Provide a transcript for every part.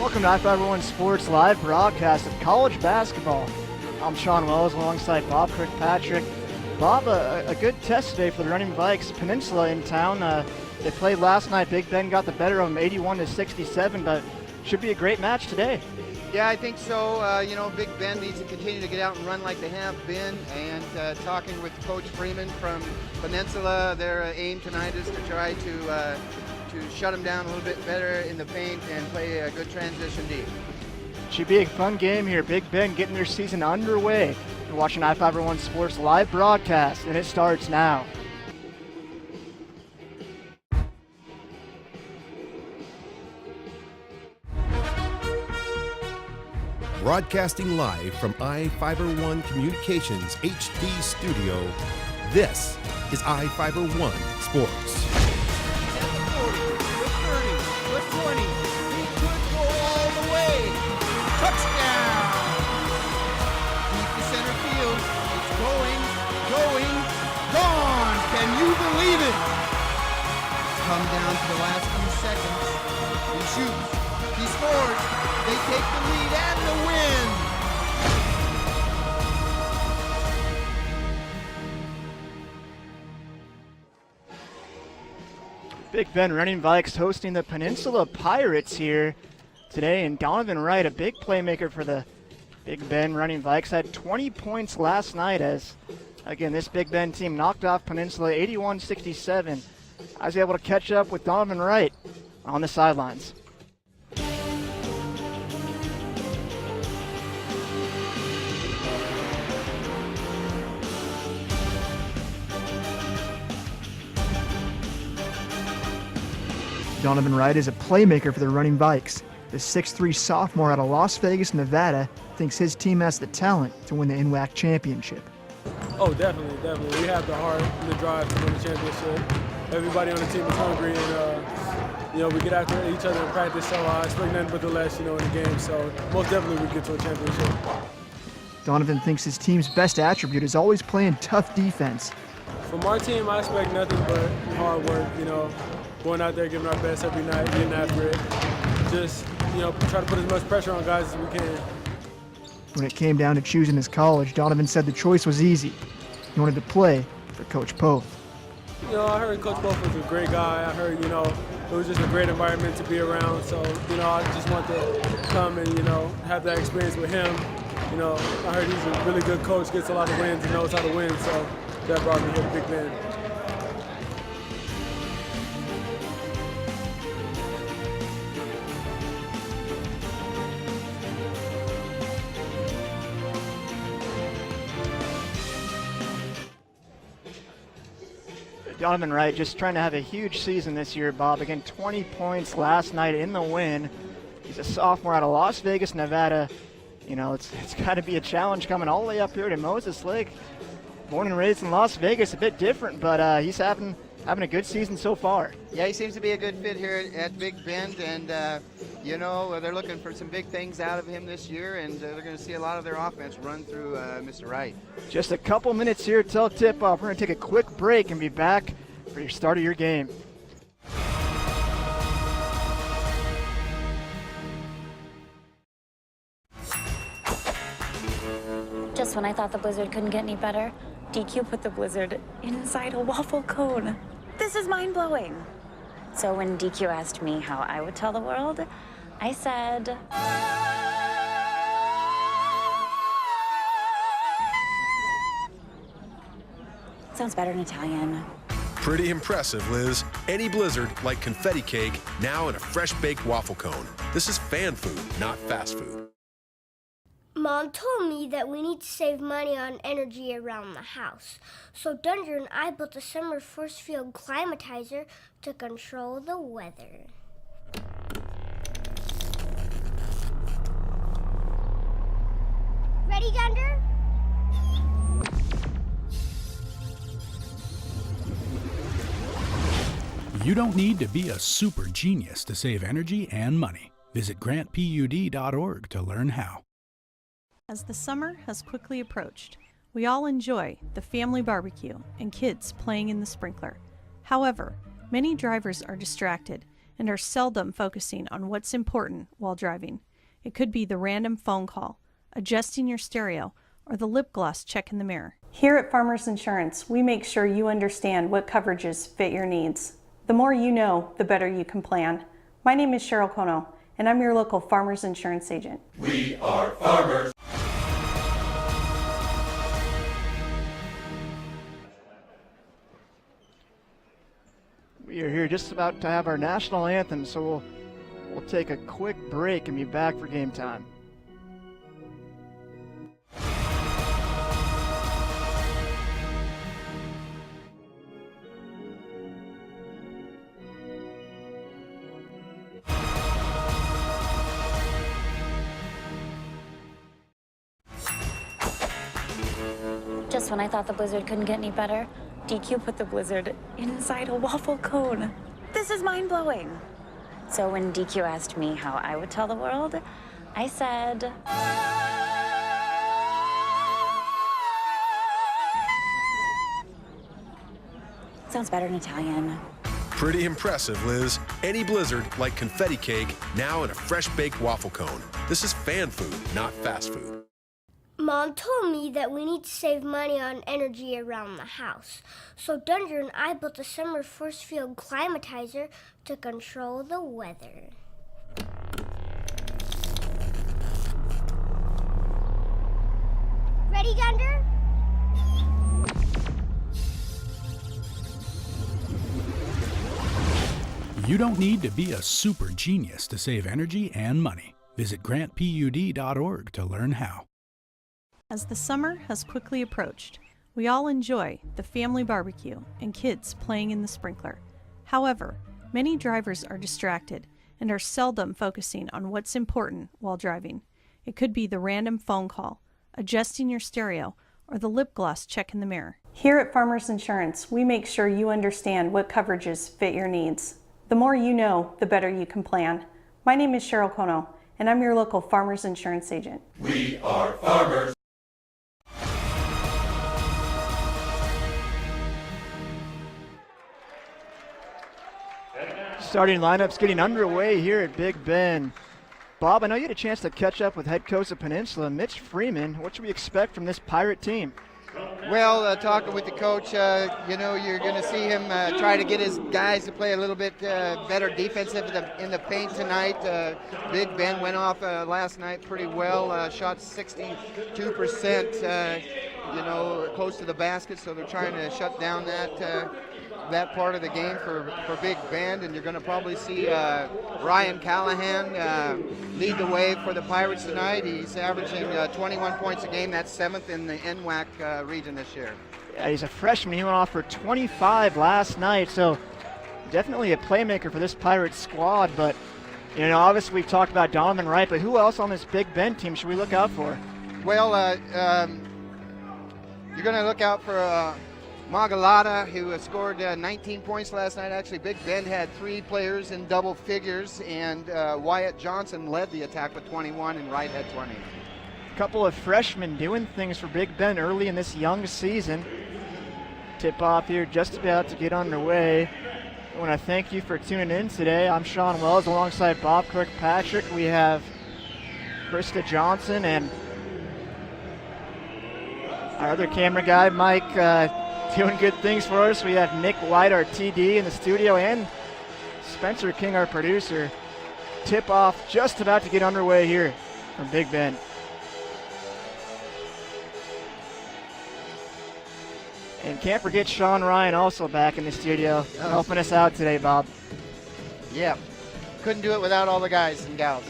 Welcome to iFIBER Sports live broadcast of college basketball. I'm Sean Wells alongside Bob Kirkpatrick. Bob, a good test today for the Running Vikes. Peninsula in town. They played last night. Big Ben got the better of them 81-67, but should be a great match today. Yeah, I think so. Big Ben needs to continue to get out and run like they have been. And talking with Coach Freeman from Peninsula, their aim tonight is to try to shut them down a little bit better in the paint and play a good transition deep. Should be a fun game here. Big Ben getting their season underway. You're watching iFIBER Sports live broadcast, and it starts now. Broadcasting live from iFIBER Communications HD studio, this is iFIBER Sports. Believe it! Come down to the last few seconds. He shoots. He scores. They take the lead and the win. Big Ben Running Vikes hosting the Peninsula Pirates here today, and Donovan Wright, a big playmaker for the Big Ben Running Vikes, had 20 points last night as, again, this Big Ben team knocked off Peninsula 81-67. I was able to catch up with Donovan Wright on the sidelines. Donovan Wright is a playmaker for the Running Vikes. The 6'3 sophomore out of Las Vegas, Nevada, thinks his team has the talent to win the NWAC championship. Oh, definitely. We have the heart and the drive to win the championship. Everybody on the team is hungry, and we get after each other in practice. So I expect nothing but the less, in the game. So most definitely we get to a championship. Donovan thinks his team's best attribute is always playing tough defense. From our team, I expect nothing but hard work. Going out there, giving our best every night, getting after it. Just try to put as much pressure on guys as we can. When it came down to choosing his college, Donovan said the choice was easy. He wanted to play for Coach Pope. I heard Coach Pope was a great guy. I heard, it was just a great environment to be around. So, I just want to come and, have that experience with him. I heard he's a really good coach, gets a lot of wins and knows how to win. So that brought me here to Big Ben. Donovan Wright just trying to have a huge season this year, Bob. Again, 20 points last night in the win. He's a sophomore out of Las Vegas, Nevada. It's got to be a challenge coming all the way up here to Moses Lake. Born and raised in Las Vegas, a bit different, but he's having a good season so far. Yeah, he seems to be a good fit here at Big Bend, and they're looking for some big things out of him this year, and they're going to see a lot of their offense run through Mr. Wright. Just a couple minutes here till tip-off. We're going to take a quick break and be back for your start of your game. Just when I thought the blizzard couldn't get any better, DQ put the blizzard inside a waffle cone. This is mind-blowing. So when DQ asked me how I would tell the world, I said... Sounds better in Italian. Pretty impressive, Liz. Any blizzard, like confetti cake, now in a fresh-baked waffle cone. This is fan food, not fast food. Mom told me that we need to save money on energy around the house. So Dunder and I built a summer force field climatizer to control the weather. Ready, Dunder? You don't need to be a super genius to save energy and money. Visit grantpud.org to learn how. As the summer has quickly approached, we all enjoy the family barbecue and kids playing in the sprinkler. However, many drivers are distracted and are seldom focusing on what's important while driving. It could be the random phone call, adjusting your stereo, or the lip gloss check in the mirror. Here at Farmers Insurance, we make sure you understand what coverages fit your needs. The more you know, the better you can plan. My name is Cheryl Kono, and I'm your local Farmers Insurance agent. We are farmers. We are here just about to have our national anthem, so we'll take a quick break and be back for game time. Just when I thought the blizzard couldn't get any better, DQ put the blizzard inside a waffle cone. This is mind-blowing. So when DQ asked me how I would tell the world, I said... Sounds better in Italian. Pretty impressive, Liz. Any blizzard, like confetti cake, now in a fresh baked waffle cone. This is fan food, not fast food. Mom told me that we need to save money on energy around the house. So Dunder and I built a summer force field climatizer to control the weather. Ready, Dunder? You don't need to be a super genius to save energy and money. Visit grantpud.org to learn how. As the summer has quickly approached, we all enjoy the family barbecue and kids playing in the sprinkler. However, many drivers are distracted and are seldom focusing on what's important while driving. It could be the random phone call, adjusting your stereo, or the lip gloss check in the mirror. Here at Farmers Insurance, we make sure you understand what coverages fit your needs. The more you know, the better you can plan. My name is Cheryl Kono, and I'm your local Farmers Insurance agent. We are farmers. Starting lineups getting underway here at Big Bend. Bob, I know you had a chance to catch up with head coach of Peninsula, Mitch Freeman. What should we expect from this Pirate team? Well, talking with the coach, you know, you're going to see him try to get his guys to play a little bit better defensive in the paint tonight. Big Ben went off last night pretty well, shot 62%, you know, close to the basket, so they're trying to shut down that part of the game for Big Bend, and you're going to probably see Ryan Callahan lead the way for the Pirates tonight. He's averaging 21 points a game. That's 7th in the NWAC region this year. Yeah, he's a freshman. He went off for 25 last night, so definitely a playmaker for this Pirates squad. But, you know, obviously we've talked about Donovan Wright, but who else on this Big Bend team should we look out for? Well, you're going to look out for Magalata, who scored 19 points last night. Actually, Big Bend had 3 players in double figures, and Wyatt Johnson led the attack with 21, and Wright had 20. A couple of freshmen doing things for Big Bend early in this young season. Tip-off here just about to get underway. I want to thank you for tuning in today. I'm Sean Wells alongside Bob Kirkpatrick. We have Krista Johnson and our other camera guy, Mike, doing good things for us. We have Nick White, our TD, in the studio, and Spencer King, our producer. Tip-off just about to get underway here from Big Bend. And can't forget Sean Ryan also back in the studio, helping us out today, Bob. Yeah, couldn't do it without all the guys and gals.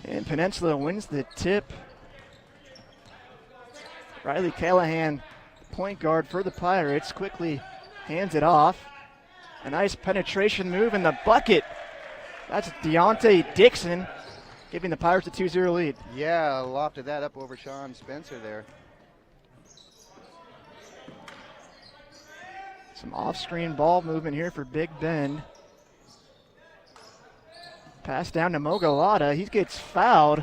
And Peninsula wins the tip. Riley Callahan, point guard for the Pirates, quickly hands it off. A nice penetration move in the bucket. That's Deontay Dixon giving the Pirates a 2-0 lead. Yeah, lofted that up over Sean Spencer there. Some off-screen ball movement here for Big Bend. Pass down to Mogalata. He gets fouled.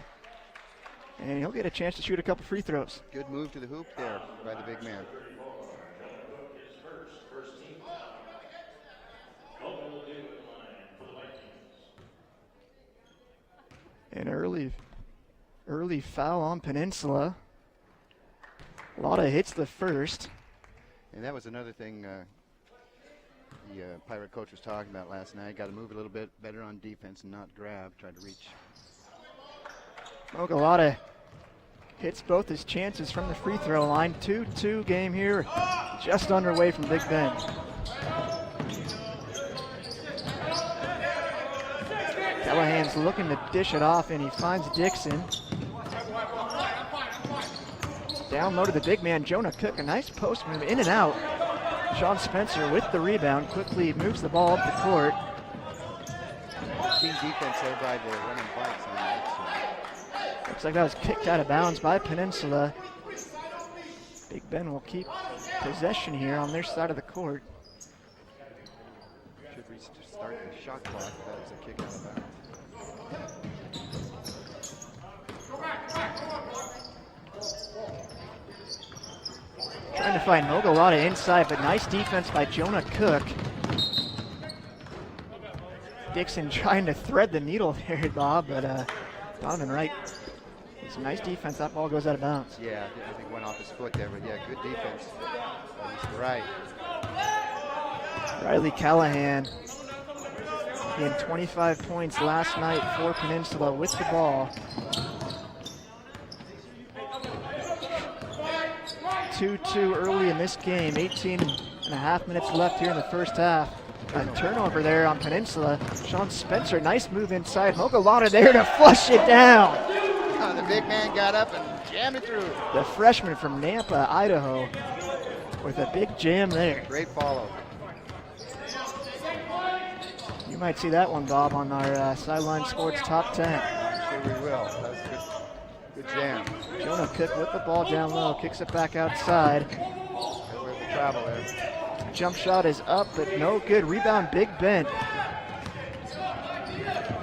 And he'll get a chance to shoot a couple free throws. Good move to the hoop there by the big man. An early foul on Peninsula. A lot of hits the first. And that was another thing the Pirate coach was talking about last night. Got to move a little bit better on defense and not grab, try to reach. Mogalata hits both his chances from the free throw line. 2-2 game here, just underway from Big Bend. Callahan's looking to dish it off, and he finds Dixon. Down low to the big man, Jonah Cook. A nice post move in and out. Sean Spencer with the rebound quickly moves the ball up the court. Keen defense there by the running bikes on that. Looks like that was kicked out of bounds by Peninsula. Big Ben will keep possession here on their side of the court. Should restart the shot clock. That was a kick out of bounds. Trying to find Mogalata inside, but nice defense by Jonah Cook. Dixon trying to thread the needle there, Bob, but Donovan Wright, some nice defense. That ball goes out of bounds. Yeah, I think went off his foot there, but yeah, good defense. Mr. Wright. Riley Callahan, he had 25 points last night for Peninsula with the ball. 2-2 early in this game, 18 and a half minutes left here in the first half. A turnover there on Peninsula. Sean Spencer, nice move inside. Mogalata there to flush it down. The big man got up and jammed it through. The freshman from Nampa, Idaho, with a big jam there. Great follow. You might see that one, Bob, on our Sideline Sports Top 10. I'm sure we will. That was a good jam. Jonah Cook with the ball down low, kicks it back outside. Where's the travel there? Jump shot is up, but no good. Rebound, Big Ben.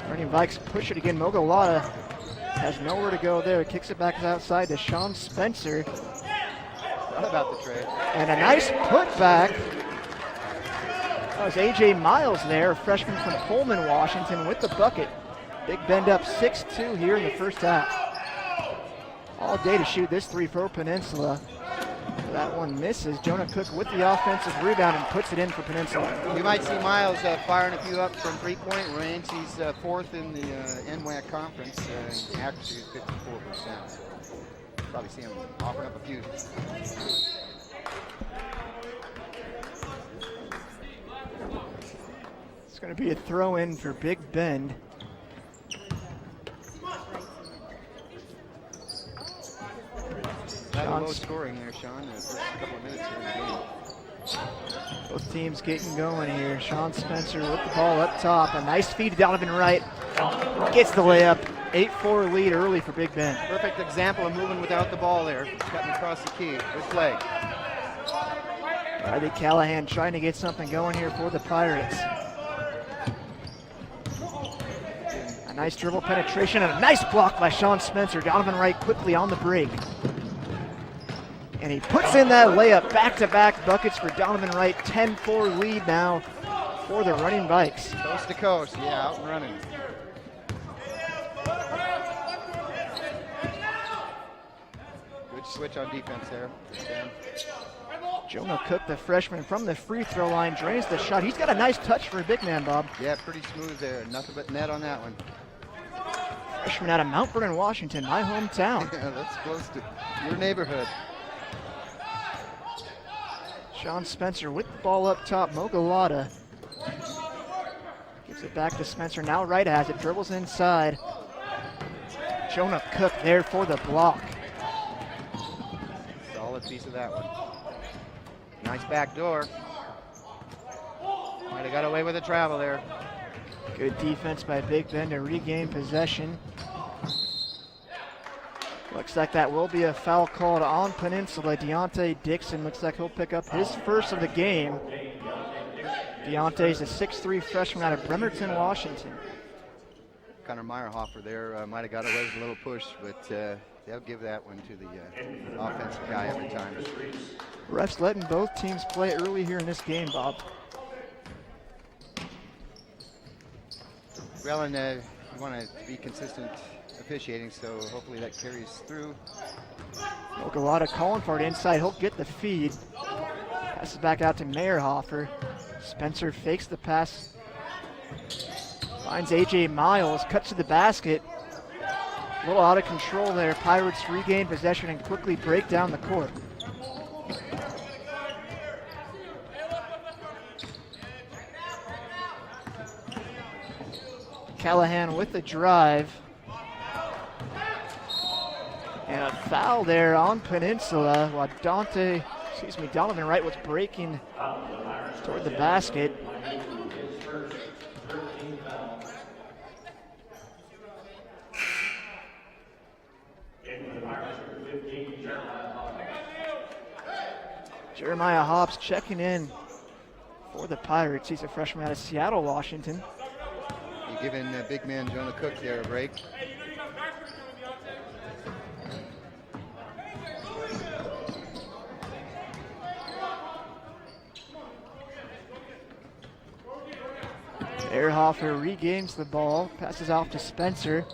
Running Vikes push it again. Mogalata has nowhere to go there. Kicks it back outside to Sean Spencer. What about the trade? And a nice putback. That was A.J. Miles there, a freshman from Pullman, Washington, with the bucket. Big Bend up 6-2 here in the first half. All day to shoot this three for Peninsula. That one misses. Jonah Cook with the offensive rebound and puts it in for Peninsula. You might see Miles firing a few up from three-point range. He's fourth in the NWAC conference. Accuracy is 54%. So probably see him offering up a few. It's going to be a throw-in for Big Bend. Low scoring there, Sean. The first couple of minutes here in the game. Both teams getting going here. Sean Spencer with the ball up top. A nice feed to Donovan Wright. Gets the layup. 8-4 lead early for Big Bend. Perfect example of moving without the ball there. Cutting across the key. Good play. Riley Callahan trying to get something going here for the Pirates. A nice dribble penetration and a nice block by Sean Spencer. Donovan Wright quickly on the break. And he puts in that layup. Back-to-back buckets for Donovan Wright. 10-4 lead now for the running Vikes. Coast to coast, yeah, out and running. Good switch on defense there. Jonah Cook, the freshman from the free throw line, drains the shot. He's got a nice touch for a big man, Bob. Yeah, pretty smooth there. Nothing but net on that one. Freshman out of Mount Vernon, Washington, my hometown. Yeah, that's close to your neighborhood. Sean Spencer with the ball up top. Mogalata gives it back to Spencer. Now Wright has it. Dribbles inside. Jonah Cook there for the block. Solid piece of that one. Nice back door. Might have got away with a travel there. Good defense by Big Ben to regain possession. Looks like that will be a foul called on Peninsula. Deontay Dixon looks like he'll pick up his first of the game. Deontay's a 6'3 freshman out of Bremerton, Washington. Connor Meyerhofer there might have got away with a little push, but they'll give that one to the offensive guy every time. Refs letting both teams play early here in this game, Bob. Well, and you want to be consistent officiating, so hopefully that carries through. Ogallata calling for it inside. He'll get the feed. Passes back out to Meyerhofer. Spencer fakes the pass. Finds A.J. Miles. Cuts to the basket. A little out of control there. Pirates regain possession and quickly break down the court. Callahan with the drive. And a foul there on Peninsula while Donovan Wright was breaking toward the basket. Jeremiah Hobbs checking in for the Pirates. He's a freshman out of Seattle, Washington. You're giving big man Jonah Cook there a break. Meyerhofer regains the ball, passes off to Spencer.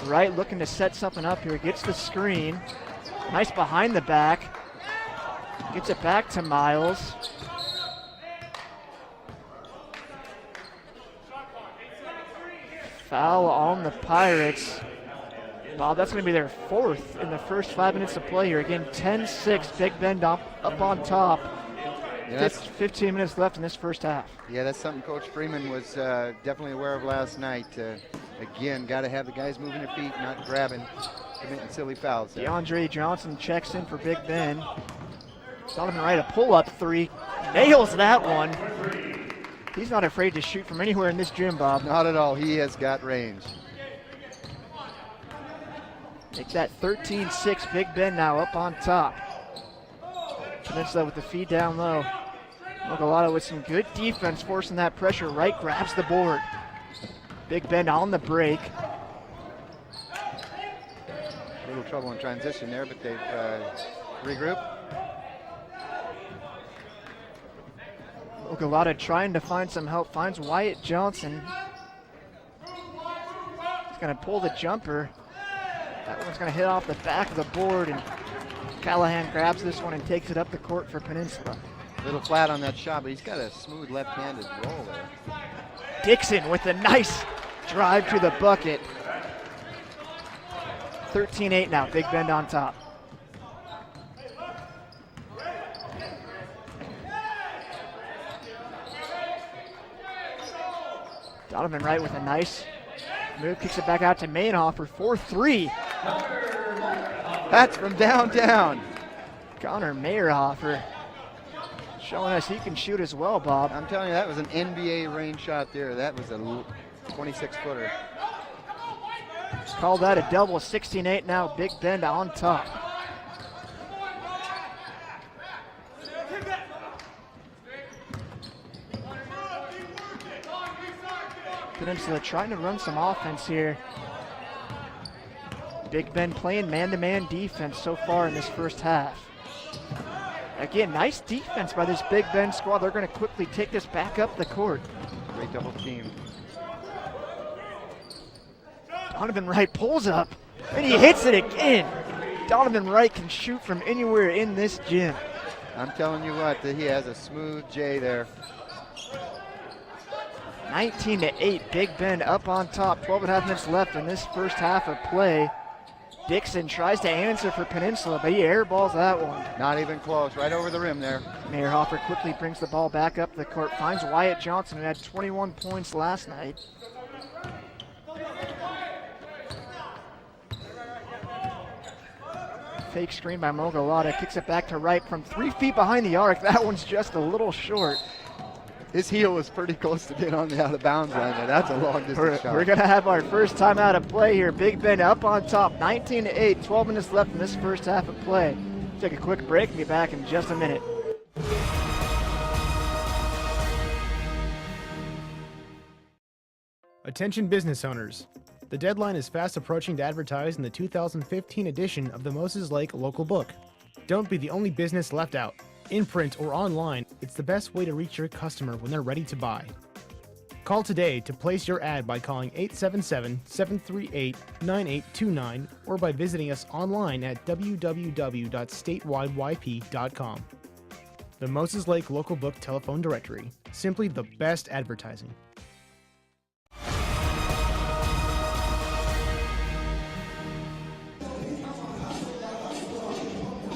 Wright looking to set something up here, gets the screen. Nice behind the back. Gets it back to Miles. Foul on the Pirates. Bob, that's going to be their fourth in the first 5 minutes of play here. Again, 10-6, Big Bend up on top. Yeah, 15 minutes left in this first half. Yeah, that's something Coach Freeman was definitely aware of last night. Again, got to have the guys moving their feet, not grabbing, committing silly fouls there. DeAndre Johnson checks in for Big Bend. Donovan Wright, a pull-up three. Nails that one. He's not afraid to shoot from anywhere in this gym, Bob. Not at all. He has got range. Make that 13-6. Big Bend now up on top. Peninsula with the feed down low. Ogallata with some good defense, forcing that pressure. Wright grabs the board. Big Bend on the break. A little trouble in transition there, but they've regrouped. Ogallata trying to find some help, finds Wyatt Johnson. He's going to pull the jumper. That one's going to hit off the back of the board, and Callahan grabs this one and takes it up the court for Peninsula. A little flat on that shot, but he's got a smooth left-handed roll there. Dixon with a nice drive to the bucket. 13-8 now, Big Bend on top. Donovan Wright with a nice move, kicks it back out to Meyerhofer, 4-3. That's from downtown. Connor Meyerhofer showing us he can shoot as well, Bob. I'm telling you, that was an NBA range shot there. That was a 26-footer. Call that a double, 16-8 now, Big Bend on top. Peninsula trying to run some offense here. Big Bend playing man-to-man defense so far in this first half. Again, nice defense by this Big Bend squad. They're going to quickly take this back up the court. Great double team. Donovan Wright pulls up, and he hits it again. Donovan Wright can shoot from anywhere in this gym. I'm telling you what, he has a smooth J there. 19-8, Big Bend up on top. 12.5 minutes left in this first half of play. Dixon tries to answer for Peninsula, but he airballs that one. Not even close, right over the rim there. Meyerhofer quickly brings the ball back up the court, finds Wyatt Johnson, who had 21 points last night. Fake screen by Ogallata, kicks it back to Wright from 3 feet behind the arc. That one's just a little short. His heel was pretty close to being on the out-of-bounds line there. That's a long-distance shot. We're going to have our first time out of play here. Big Bend up on top, 19-8, 12 minutes left in this first half of play. Take a quick break and be back in just a minute. Attention business owners. The deadline is fast approaching to advertise in the 2015 edition of the Moses Lake Local Book. Don't be the only business left out. In print or online, it's the best way to reach your customer when they're ready to buy. Call today to place your ad by calling 877-738-9829 or by visiting us online at www.statewideyp.com. The Moses Lake Local Book Telephone Directory. Simply the best advertising.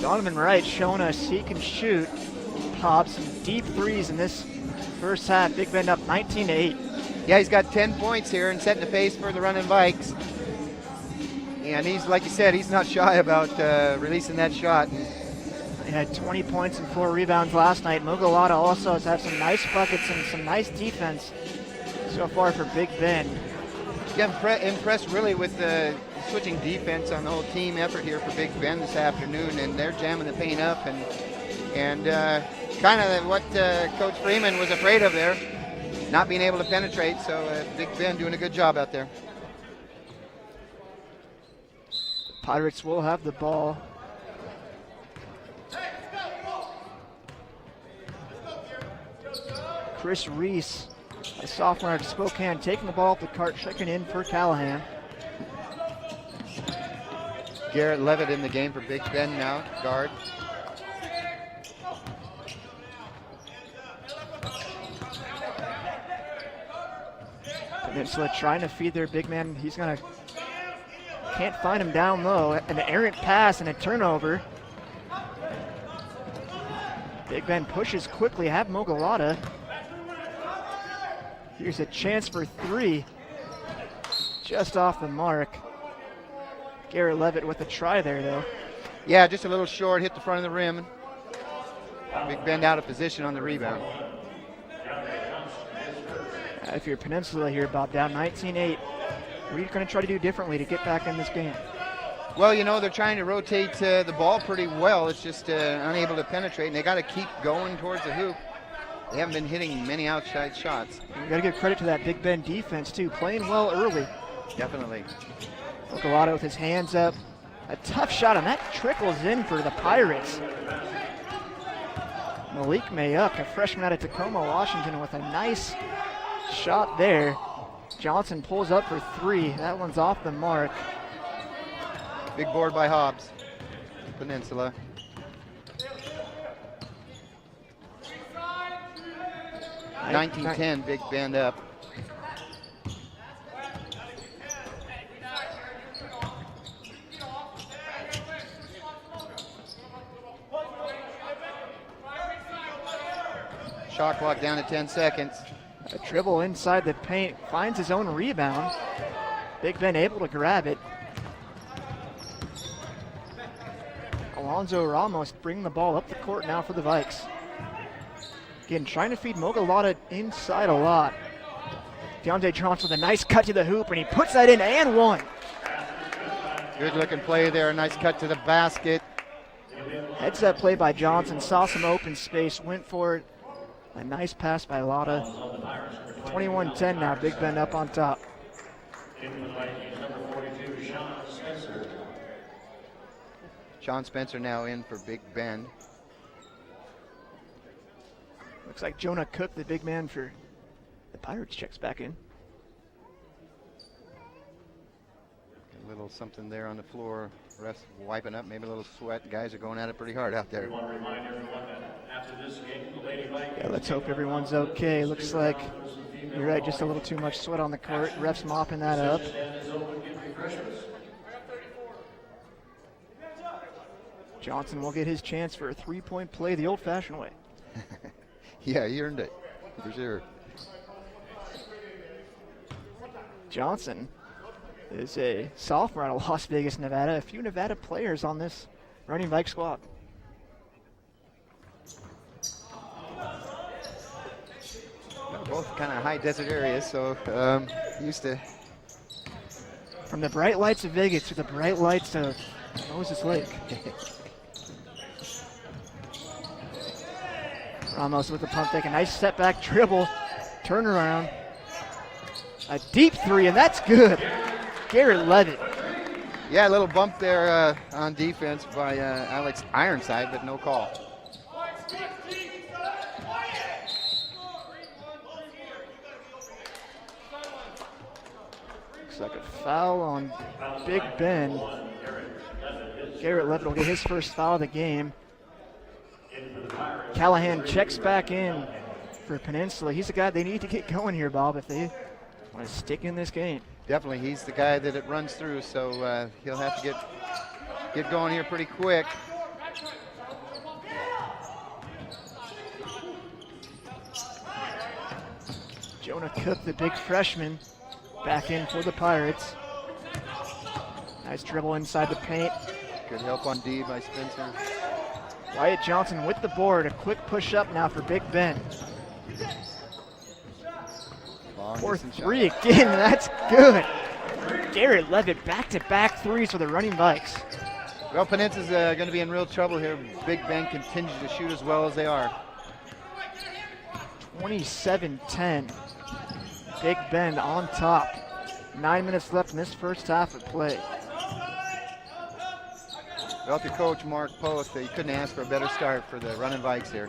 Donovan Wright showing us he can shoot, pop some deep threes in this first half. Big Bend up 19-8. Yeah, he's got 10 points here and setting the pace for the running Vikes. And he's, like you said, he's not shy about releasing that shot. He had 20 points and 4 rebounds last night. Mugalata also has had some nice buckets and some nice defense so far for Big Bend. Yeah, impressed really with the switching defense on the whole team effort here for Big Bend this afternoon, and they're jamming the paint up and kind of what Coach Freeman was afraid of there, not being able to penetrate. So Big Bend doing a good job out there. Pirates will have the ball. Chris Reese, a sophomore out of Spokane, taking the ball off the cart, checking in for Callahan. Garrett Levitt in the game for Big Bend now, guard. Peninsula trying to feed their big man. He's gonna, can't find him down low. An errant pass and a turnover. Big Bend pushes quickly, have Mugalata. Here's a chance for 3. Just off the mark. Garrett Levitt with a try there, though. Yeah, just a little short, hit the front of the rim. Big Bend out of position on the rebound. If you're Peninsula here, Bob, down 19-8, what are you going to try to do differently to get back in this game? Well, you know, they're trying to rotate the ball pretty well. It's just unable to penetrate, and they got to keep going towards the hoop. They haven't been hitting many outside shots. You got to give credit to that Big Bend defense, too, playing well early. Definitely. Mugalata with his hands up. A tough shot, and that trickles in for the Pirates. Malik Mayuk, a freshman out of Tacoma, Washington, with a nice shot there. Johnson pulls up for 3. That one's off the mark. Big board by Hobbs. Peninsula. Nice. 19-10, Big Bend up. Shot clock down to 10 seconds. A dribble inside the paint, finds his own rebound. Big Ben able to grab it. Alonzo Ramos bringing the ball up the court now for the Vikes. Again, trying to feed Mugalata inside a lot. Deontay Johnson with a nice cut to the hoop, and he puts that in and one. Good looking play there, nice cut to the basket. Heads up play by Johnson, saw some open space, went for it. A nice pass by Lotta. 21-10 now, Big Bend up on top. Sean Spencer now in for Big Bend. Looks like Jonah Cook, the big man for the Pirates, checks back in. A little something there on the floor. Refs wiping up, maybe a little sweat. Guys are going at it pretty hard out there. Yeah, let's hope everyone's okay. Looks like, you're right, just a little too much sweat on the court. Refs mopping that up. Johnson will get his chance for a three-point play the old-fashioned way. Yeah, he earned it, for sure. Johnson is a sophomore out of Las Vegas, Nevada. A few Nevada players on this running bike squad. Both kind of high desert areas, so used to. From the bright lights of Vegas to the bright lights of Moses Lake. Ramos with the pump fake, a nice step back dribble, turnaround. A deep three, and that's good. Garrett Levitt. Yeah, a little bump there on defense by Alex Ironside, but no call. Looks like a foul on Big Ben. Garrett Levitt will get his first foul of the game. Callahan checks back in for Peninsula. He's the guy they need to get going here, Bob, if they want to stick in this game. Definitely, he's the guy that it runs through, so he'll have to get going here pretty quick. Jonah Cook, the big freshman, back in for the Pirates. Nice dribble inside the paint. Good help on D by Spencer. Wyatt Johnson with the board. A quick push up now for Big Ben. For three again, that's good. Garrett Levitt back-to-back threes for the running Vikes. Well, Peninsula's going to be in real trouble here. Big Ben continues to shoot as well as they are. 27-10. Big Ben on top. 9 minutes left in this first half of play. Well, if your coach, Mark Post, you couldn't ask for a better start for the running Vikes here.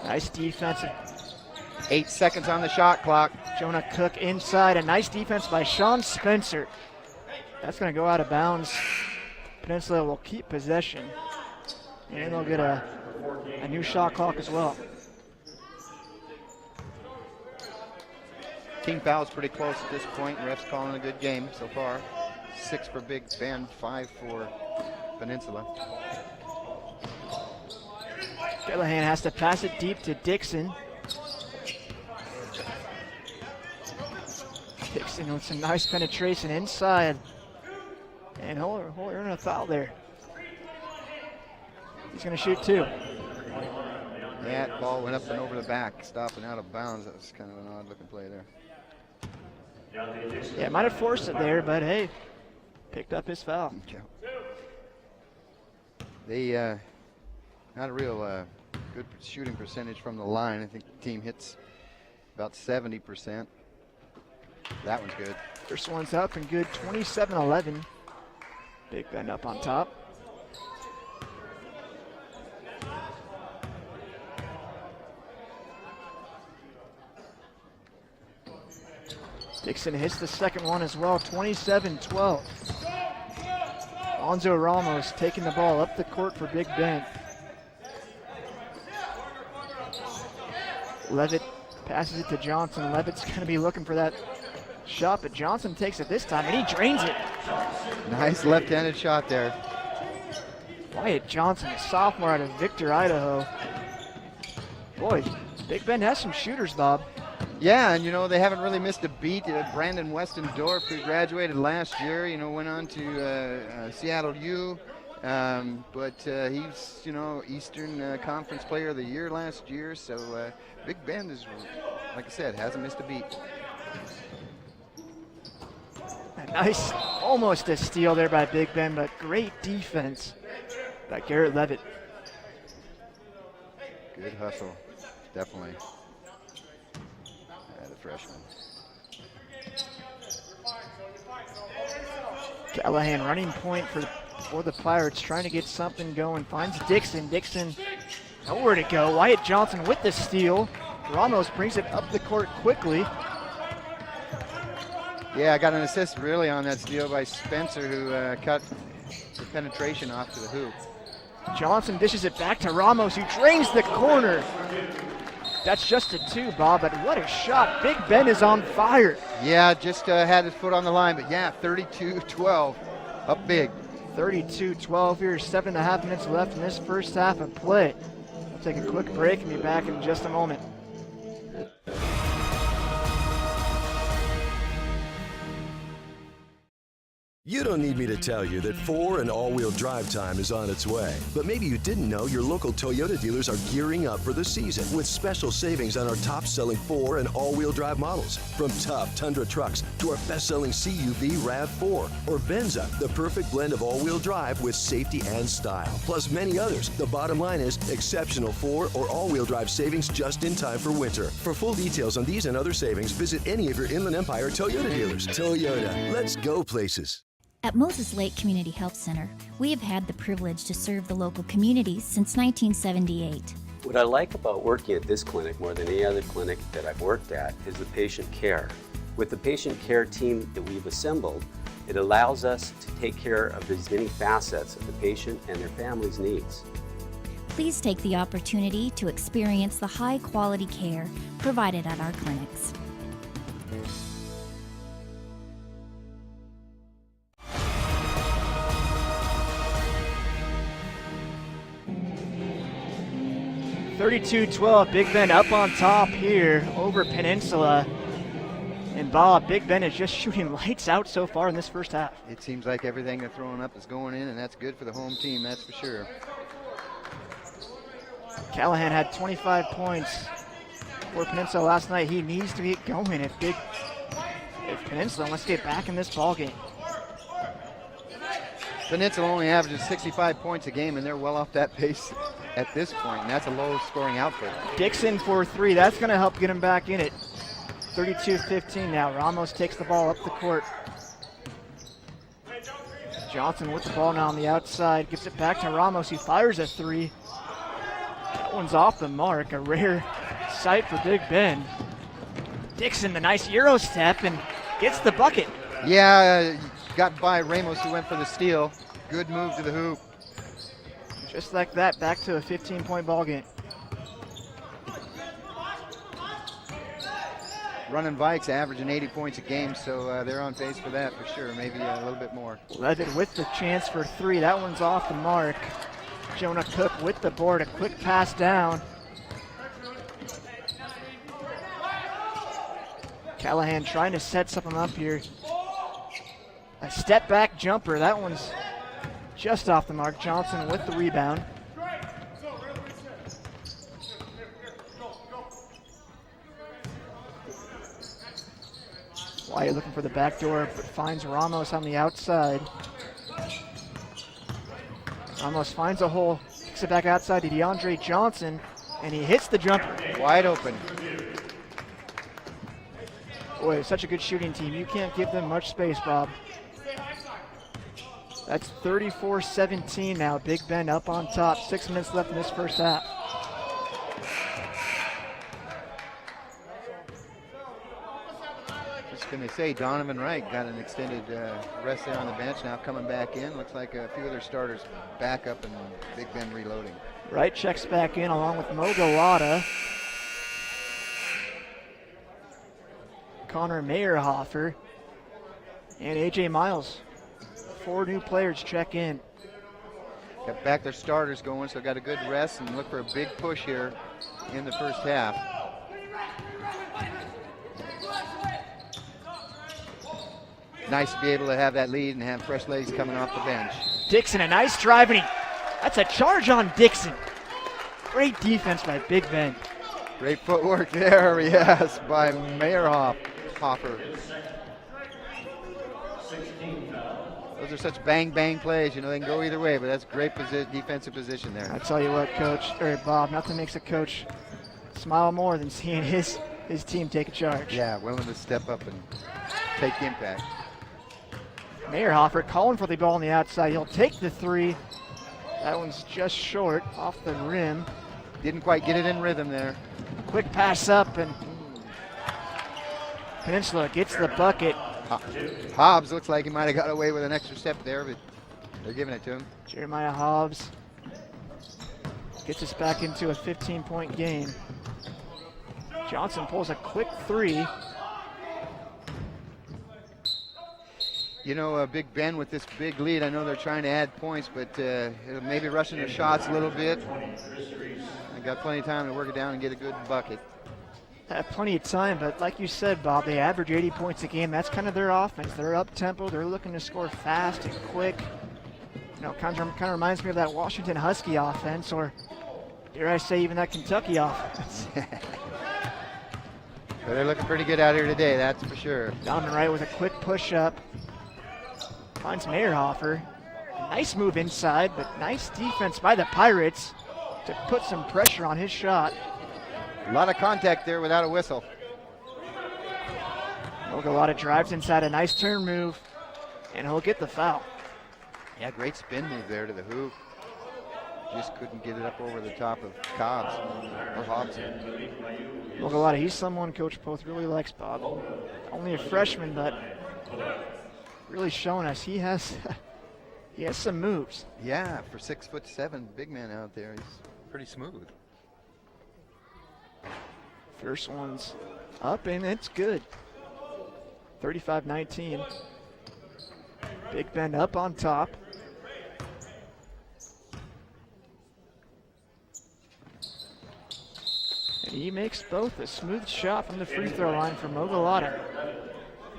Nice defensive. 8 seconds on the shot clock. Jonah Cook inside. A nice defense by Sean Spencer. That's going to go out of bounds. Peninsula will keep possession. And they'll get a new shot clock as well. Team foul's pretty close at this point. Ref's calling a good game so far. 6 for Big Ben, 5 for Peninsula. Callahan has to pass it deep to Dixon. Dixon with some nice penetration inside. And he'll earn a foul there. He's going to shoot 2. That ball went up and over the back, stopping out of bounds. That was kind of an odd looking play there. Yeah, might have forced it there, but hey, picked up his foul. They not a real good shooting percentage from the line. I think the team hits about 70%. That one's good. First one's up and good, 27-11. Big Ben up on top. Dixon hits the second one as well, 27-12. Alonzo Ramos taking the ball up the court for Big Ben. Levitt passes it to Johnson. Levitt's going to be looking for that shot, but Johnson takes it this time, and he drains it. Nice left-handed shot there. Wyatt Johnson, a sophomore out of Victor, Idaho. Boy, Big Ben has some shooters, Bob. Yeah, and you know, they haven't really missed a beat. Brandon Westendorf, who graduated last year, you know, went on to Seattle U. But he's, you know, Eastern Conference Player of the Year last year. So Big Ben is, like I said, hasn't missed a beat. A nice, almost a steal there by Big Ben, but great defense by Garrett Levitt. Good hustle, definitely. The freshman. Callahan running point for the Pirates, trying to get something going. Finds Dixon. Dixon nowhere to go. Wyatt Johnson with the steal. Ramos brings it up the court quickly. Yeah, I got an assist really on that steal by Spencer, who cut the penetration off to the hoop. Johnson dishes it back to Ramos, who drains the corner. That's just a 2, Bob, but what a shot. Big Ben is on fire. Yeah, just had his foot on the line, but yeah, 32-12, up big. 32-12 here, 7.5 minutes left in this first half of play. We'll take a quick break and be back in just a moment. You don't need me to tell you that 4 and all-wheel drive time is on its way. But maybe you didn't know your local Toyota dealers are gearing up for the season with special savings on our top-selling 4 and all-wheel drive models. From tough Tundra trucks to our best-selling CUV RAV4 or Benza, the perfect blend of all-wheel drive with safety and style. Plus many others. The bottom line is exceptional 4 or all-wheel drive savings just in time for winter. For full details on these and other savings, visit any of your Inland Empire Toyota dealers. Toyota, let's go places. At Moses Lake Community Health Center, we have had the privilege to serve the local community since 1978. What I like about working at this clinic more than any other clinic that I've worked at is the patient care. With the patient care team that we've assembled, it allows us to take care of these many facets of the patient and their family's needs. Please take the opportunity to experience the high-quality care provided at our clinics. (32-12), Big Bend up on top here over Peninsula. And Bob, Big Bend is just shooting lights out so far in this first half. It seems like everything they're throwing up is going in, and that's good for the home team, that's for sure. Callahan had 25 points for Peninsula last night. He needs to get going if Peninsula wants to get back in this ballgame. Peninsula only averages 65 points a game, and they're well off that pace at this point, and that's a low-scoring outfit. Dixon for 3. That's going to help get him back in it. 32-15 now. Ramos takes the ball up the court. Johnson with the ball now on the outside. Gives it back to Ramos. He fires a 3. That one's off the mark. A rare sight for Big Bend. Dixon, the nice Euro step, and gets the bucket. Yeah, got by Ramos, who went for the steal. Good move to the hoop. Just like that, back to a 15-point ball game. Running Vikes averaging 80 points a game, so they're on pace for that for sure, maybe a little bit more. Levitt with the chance for 3. That one's off the mark. Jonah Cook with the board, a quick pass down. Callahan trying to set something up here. A step back jumper, that one's just off the mark. Johnson with the rebound. Wyatt looking for the back door, but finds Ramos on the outside. Ramos finds a hole, kicks it back outside to DeAndre Johnson, and he hits the jumper. Wide open. Boy, such a good shooting team. You can't give them much space, Bob. That's 34-17 now. Big Bend up on top. 6 minutes left in this first half. Just going to say, Donovan Wright got an extended rest there on the bench. Now coming back in. Looks like a few of their starters back up and Big Bend reloading. Wright checks back in along with Mo Galata. Connor Meyerhofer and AJ Miles. 4 new players check in. Got back their starters going, so got a good rest and look for a big push here in the first half. Nice to be able to have that lead and have fresh legs coming off the bench. Dixon, a nice drive, and that's a charge on Dixon. Great defense by Big Bend. Great footwork there, yes, by Meyerhofer. Those are such bang-bang plays. You know, they can go either way, but that's great defensive position there. I tell you what, Bob, nothing makes a coach smile more than seeing his team take a charge. Yeah, willing to step up and take impact. Meyerhofer calling for the ball on the outside. He'll take the 3. That one's just short, off the rim. Didn't quite get it in rhythm there. Quick pass up, and Peninsula gets the bucket. Hobbs looks like he might have got away with an extra step there, but they're giving it to him. Jeremiah Hobbs gets us back into a 15-point game. Johnson pulls a quick 3. You know, Big Bend with this big lead, I know they're trying to add points, but maybe rushing their shots a little bit. They got plenty of time to work it down and get a good bucket. have plenty of time, but like you said, Bob, they average 80 points a game. That's kind of their offense. They're up-tempo. They're looking to score fast and quick. You know, kind of reminds me of that Washington Husky offense, or dare I say even that Kentucky offense. But they're looking pretty good out here today, that's for sure. Donovan Wright with a quick push-up. Finds Meyerhofer. Nice move inside, but nice defense by the Pirates to put some pressure on his shot. A lot of contact there without a whistle. Mogalata drives inside, a nice turn move, and he'll get the foul. Yeah, great spin move there to the hoop. Just couldn't get it up over the top of Cobbs or Hobbs. Mogalata, he's someone Coach Poth really likes, Bob. Only a freshman, but really showing us he has some moves. Yeah, for 6'7", big man out there, he's pretty smooth. First one's up, and it's good. 35-19. Big Bend up on top. And he makes both. A smooth shot from the free throw line for Mogalata.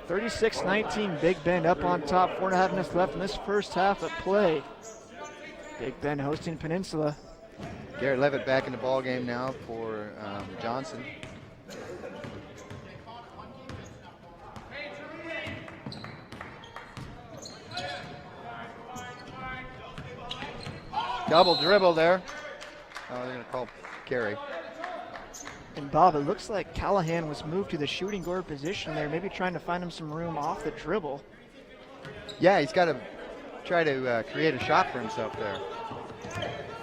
36-19, Big Bend up on top. 4.5 minutes left in this first half of play. Big Bend hosting Peninsula. Garrett Levitt back in the ball game now for Johnson. Double dribble there. Oh, they're going to call carry. And Bob, it looks like Callahan was moved to the shooting guard position there, maybe trying to find him some room off the dribble. Yeah, he's got to try to create a shot for himself there.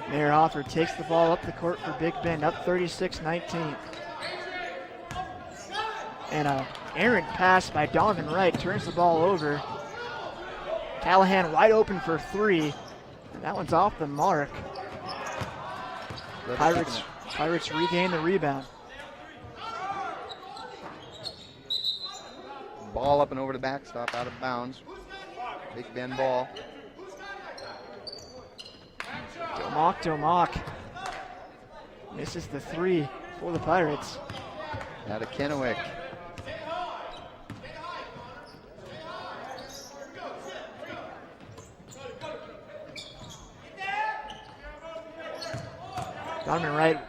Meyerhofer takes the ball up the court for Big Bend, up 36-19. And a errant pass by Donovan Wright turns the ball over. Callahan wide open for three. And that one's off the mark. Pirates regain the rebound. Ball up and over the backstop, out of bounds. Big Bend ball. Domak misses the three for the Pirates. Out of Kennewick. Donovan Wright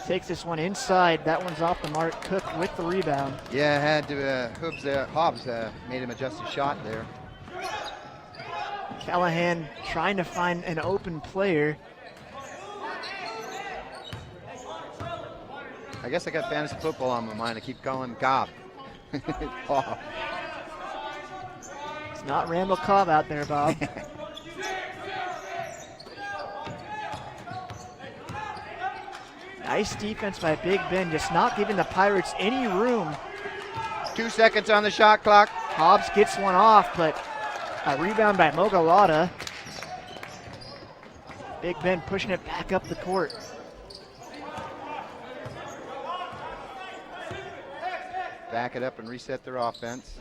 takes this one inside. That one's off the mark. Cook with the rebound. Yeah, had to, Hobbs made him adjust his shot there. Callahan trying to find an open player. I guess I got fantasy football on my mind. I keep calling Cobb. Oh. It's not Randall Cobb out there, Bob. Nice defense by Big Bend, just not giving the Pirates any room. 2 seconds on the shot clock. Hobbs gets one off, but a rebound by Mogalata. Big Bend pushing it back up the court. Back it up and reset their offense.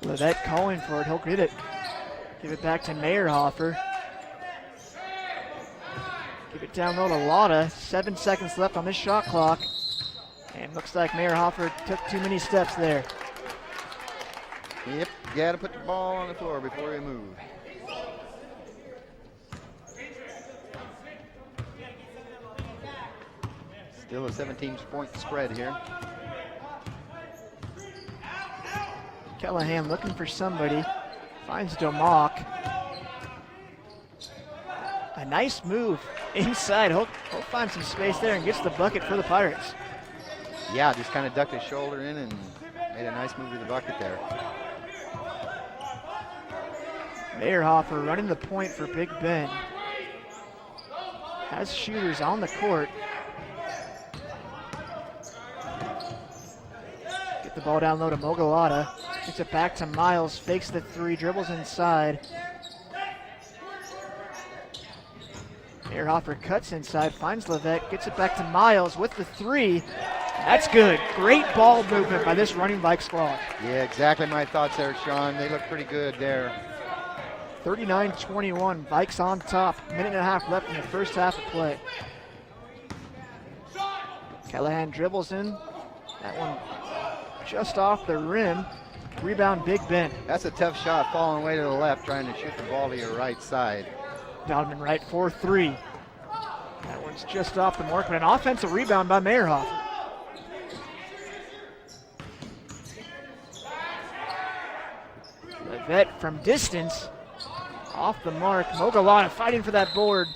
Levitt calling for it, he'll get it. Give it back to Meyerhofer. Give it down low to Lotta. 7 seconds left on this shot clock. And looks like Meyerhofer took too many steps there. Yep, you gotta put the ball on the floor before you move. Still a 17-point spread here. Callahan looking for somebody. Finds Domak. A nice move inside. He'll find some space there and gets the bucket for the Pirates. Yeah, just kind of ducked his shoulder in and made a nice move to the bucket there. Meyerhofer running the point for Big Bend. Has shooters on the court. Get the ball down low to Mogalata. Gets it back to Miles, fakes the three, dribbles inside. Meyerhofer cuts inside, finds Levitt, gets it back to Miles with the three. That's good. Great ball movement by this running bike squad. Yeah, exactly my thoughts there, Sean. They look pretty good there. 39-21, Vikes on top. Minute and a half left in the first half of play. Callahan dribbles in. That one just off the rim. Rebound, Big Ben. That's a tough shot, falling way to the left, trying to shoot the ball to your right side. Donovan Wright, 4-3. That one's just off the mark, but an offensive rebound by Meyerhoff. Levette from distance, off the mark. Mogalana fighting for that board.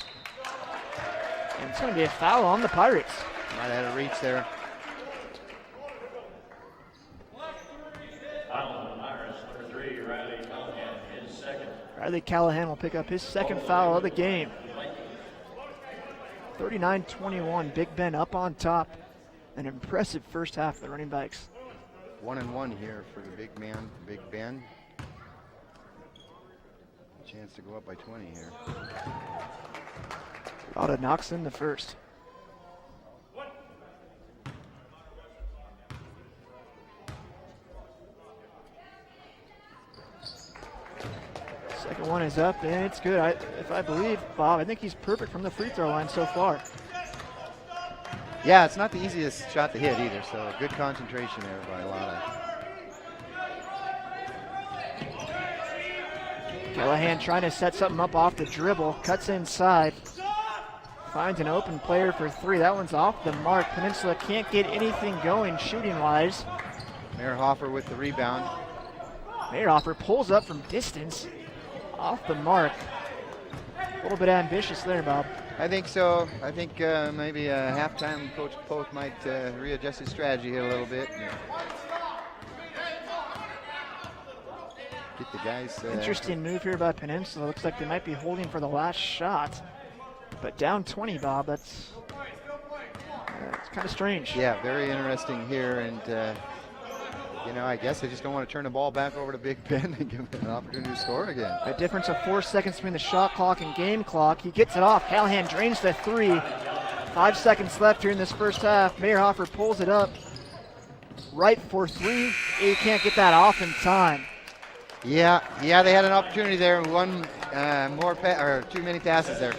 And it's going to be a foul on the Pirates. Might have had a reach there. Riley Callahan will pick up his second foul of the game. 39-21, Big Ben up on top. An impressive first half for the running Vikes. 1-1 here for the big man, Big Ben. Chance to go up by 20 here. Lauda knocks in the first. Second one is up, and it's good. If I believe, Bob, I think he's perfect from the free throw line so far. Yeah, it's not the easiest shot to hit either, so good concentration there by Lauda. Callahan trying to set something up off the dribble, cuts inside, finds an open player for three. That one's off the mark. Peninsula can't get anything going shooting-wise. Meyerhofer with the rebound. Meyerhofer pulls up from distance, off the mark. A little bit ambitious there, Bob. I think so. I think maybe halftime Coach Poth might readjust his strategy here a little bit. Get the guys. Interesting move here by Peninsula. Looks like they might be holding for the last shot. But down 20, Bob, that's kind of strange. Yeah, very interesting here. And, you know, I guess they just don't want to turn the ball back over to Big Ben and give him an opportunity to score again. A difference of 4 seconds between the shot clock and game clock. He gets it off. Callahan drains the three. 5 seconds left here in this first half. Meyerhofer pulls it up. Right for three. He can't get that off in time. Yeah, they had an opportunity there. One too many passes there.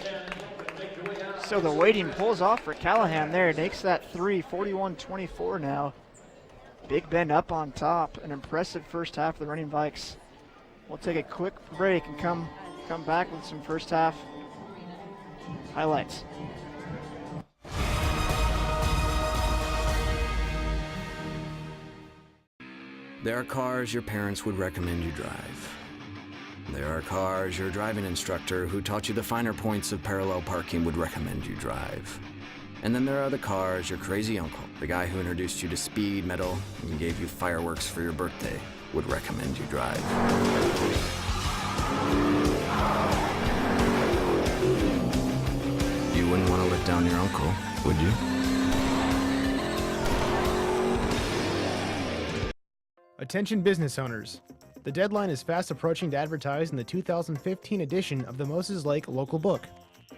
So the waiting pulls off for Callahan there. Makes that three. 41-24 now. Big Ben up on top. An impressive first half for the running Vikes. We'll take a quick break and come back with some first half highlights. There are cars your parents would recommend you drive. There are cars your driving instructor who taught you the finer points of parallel parking would recommend you drive. And then there are the cars your crazy uncle, the guy who introduced you to speed, metal, and gave you fireworks for your birthday, would recommend you drive. You wouldn't want to let down your uncle, would you? Attention business owners. The deadline is fast approaching to advertise in the 2015 edition of the Moses Lake Local Book.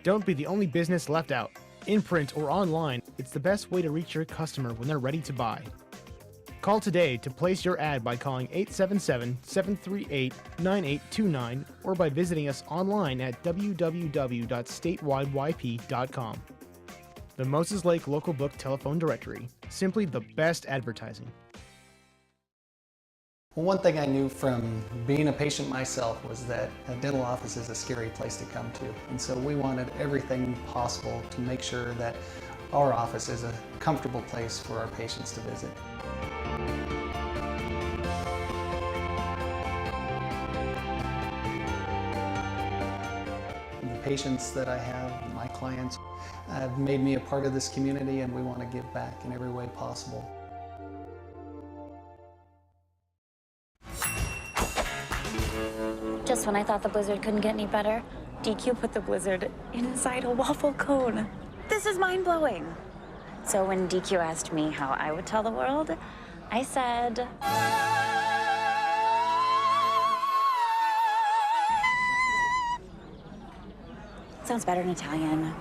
Don't be the only business left out. In print or online, it's the best way to reach your customer when they're ready to buy. Call today to place your ad by calling 877-738-9829 or by visiting us online at www.statewideyp.com. The Moses Lake Local Book Telephone Directory. Simply the best advertising. Well, one thing I knew from being a patient myself was that a dental office is a scary place to come to. And so we wanted everything possible to make sure that our office is a comfortable place for our patients to visit. The patients that I have, my clients, have made me a part of this community, and we want to give back in every way possible. Just when I thought the blizzard couldn't get any better, DQ put the blizzard inside a waffle cone. This is mind-blowing. So when DQ asked me how I would tell the world, I said... Sounds better in Italian.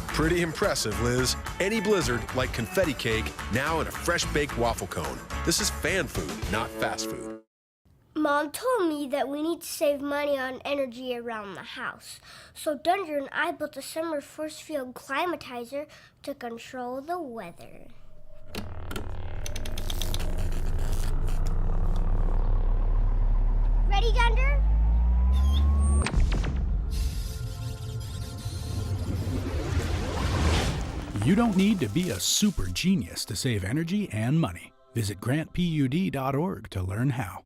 Pretty impressive, Liz. Any blizzard, like confetti cake, now in a fresh baked waffle cone. This is fan food, not fast food. Mom told me that we need to save money on energy around the house. So Dunder and I built a summer force field climatizer to control the weather. Ready, Dunder? You don't need to be a super genius to save energy and money. Visit grantpud.org to learn how.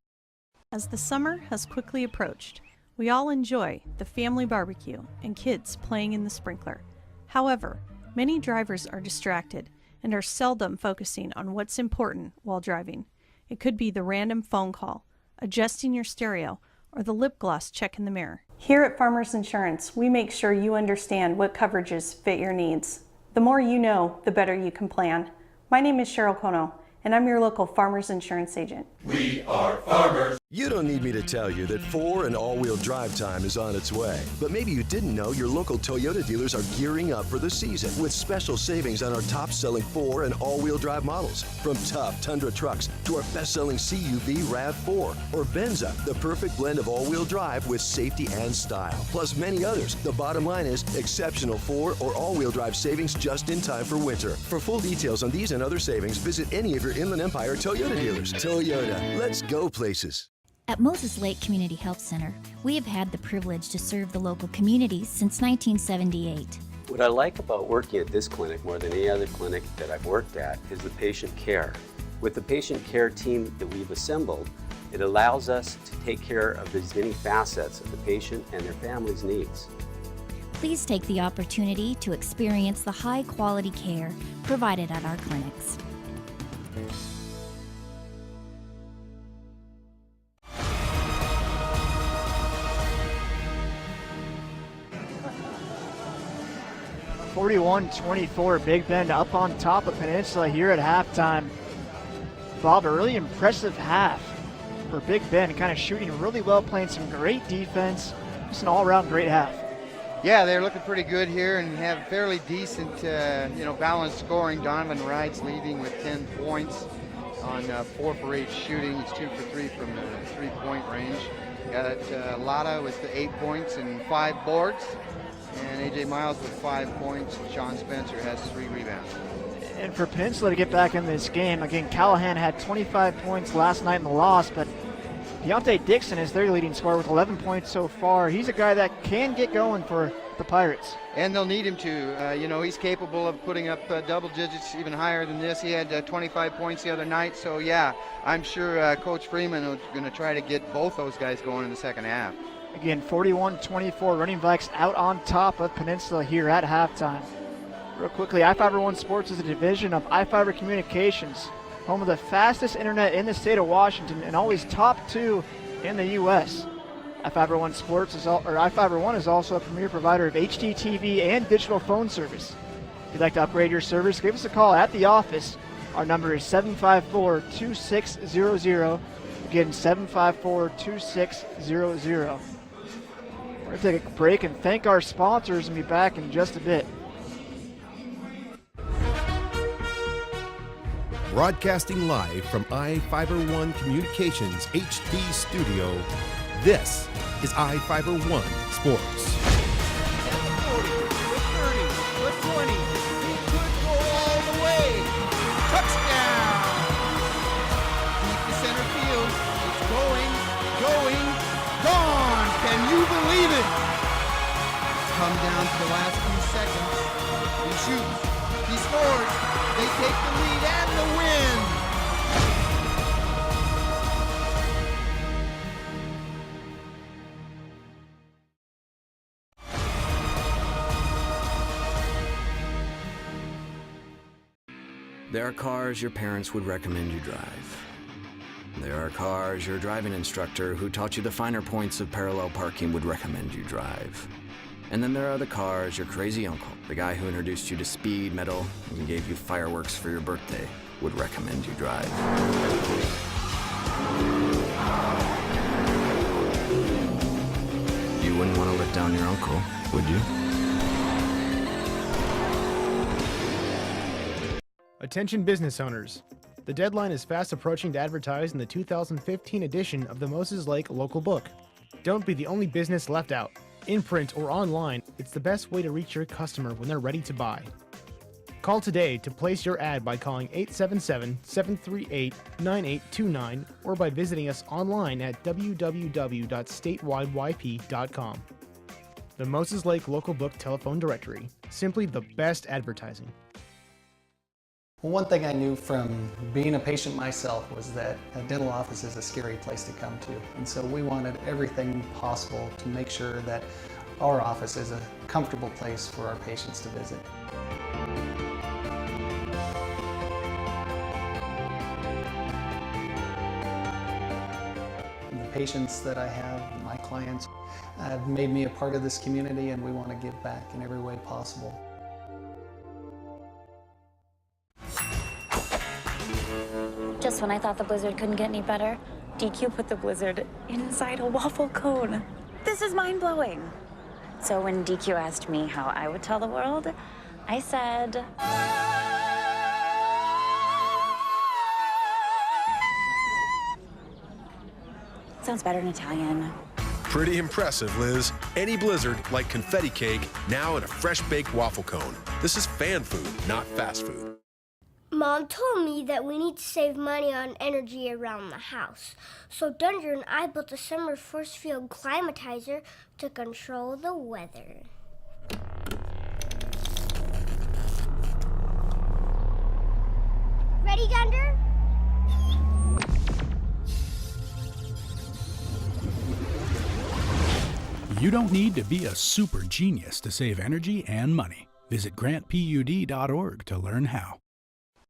As the summer has quickly approached, we all enjoy the family barbecue and kids playing in the sprinkler. However, many drivers are distracted and are seldom focusing on what's important while driving. It could be the random phone call, adjusting your stereo, or the lip gloss check in the mirror. Here at Farmers Insurance, we make sure you understand what coverages fit your needs. The more you know, the better you can plan. My name is Cheryl Kono, and I'm your local Farmers Insurance agent. We are farmers. You don't need me to tell you that 4 and all-wheel drive time is on its way. But maybe you didn't know your local Toyota dealers are gearing up for the season with special savings on our top-selling 4 and all-wheel drive models. From tough Tundra trucks to our best-selling CUV RAV4 or Benza, the perfect blend of all-wheel drive with safety and style. Plus many others. The bottom line is exceptional 4 or all-wheel drive savings just in time for winter. For full details on these and other savings, visit any of your Inland Empire Toyota dealers. Toyota, let's go places. At Moses Lake Community Health Center, we have had the privilege to serve the local community since 1978. What I like about working at this clinic more than any other clinic that I've worked at is the patient care. With the patient care team that we've assembled, it allows us to take care of as many facets of the patient and their family's needs. Please take the opportunity to experience the high-quality care provided at our clinics. (41-24), Big Bend up on top of Peninsula here at halftime. Bob, a really impressive half for Big Bend, kind of shooting really well, playing some great defense, just an all-around great half. Yeah, they're looking pretty good here and have fairly decent, balanced scoring. Donovan Wright's leading with 10 points on 4 for 8 shooting. He's 2 for 3 from the 3-point range. Got Lotta with the 8 points and 5 boards. And A.J. Miles with 5 points. Sean Spencer has 3 rebounds. And for Peninsula to get back in this game, again, Callahan had 25 points last night in the loss, but Deontay Dixon is their leading scorer with 11 points so far. He's a guy that can get going for the Pirates. And they'll need him to. He's capable of putting up double digits, even higher than this. He had 25 points the other night. So, yeah, I'm sure Coach Freeman is going to try to get both those guys going in the second half. Again, 41-24, Running Vikes out on top of Peninsula here at halftime. Real quickly, iFIBER One Sports is a division of iFIBER Communications, home of the fastest internet in the state of Washington and always top 2 in the U.S. iFIBER One Sports iFIBER One is also a premier provider of HDTV and digital phone service. If you'd like to upgrade your service, give us a call at the office. Our number is 754-2600. Again, 754-2600. We're going to take a break and thank our sponsors and be back in just a bit. Broadcasting live from iFIBER One Communications HD studio, this is iFIBER One Sports. The 30, the 20, he could go all the way. Touchdown! Deep to center field. It's going, gone! Can you believe it? Come down to the last few seconds. He shoots, he scores, they take the lead and the win! There are cars your parents would recommend you drive. There are cars your driving instructor who taught you the finer points of parallel parking would recommend you drive. And then there are the cars your crazy uncle, the guy who introduced you to speed, metal, and gave you fireworks for your birthday, would recommend you drive. You wouldn't want to let down your uncle, would you? Attention business owners. The deadline is fast approaching to advertise in the 2015 edition of the Moses Lake local book. Don't be the only business left out. In print or online, it's the best way to reach your customer when they're ready to buy. Call today to place your ad by calling 877-738-9829 or by visiting us online at www.statewideyp.com. The Moses Lake Local Book Telephone Directory. Simply the best advertising. Well, one thing I knew from being a patient myself was that a dental office is a scary place to come to. And so we wanted everything possible to make sure that our office is a comfortable place for our patients to visit. The patients that I have, my clients, have made me a part of this community, and we want to give back in every way possible. Just when I thought the blizzard couldn't get any better, DQ put the blizzard inside a waffle cone. This is mind-blowing. So when DQ asked me how I would tell the world, I said... Sounds better in Italian. Pretty impressive, Liz. Any blizzard, like confetti cake, now in a fresh-baked waffle cone. This is fan food, not fast food. Mom told me that we need to save money on energy around the house. So Dunder and I built a summer force field climatizer to control the weather. Ready, Dunder? You don't need to be a super genius to save energy and money. Visit grantpud.org to learn how.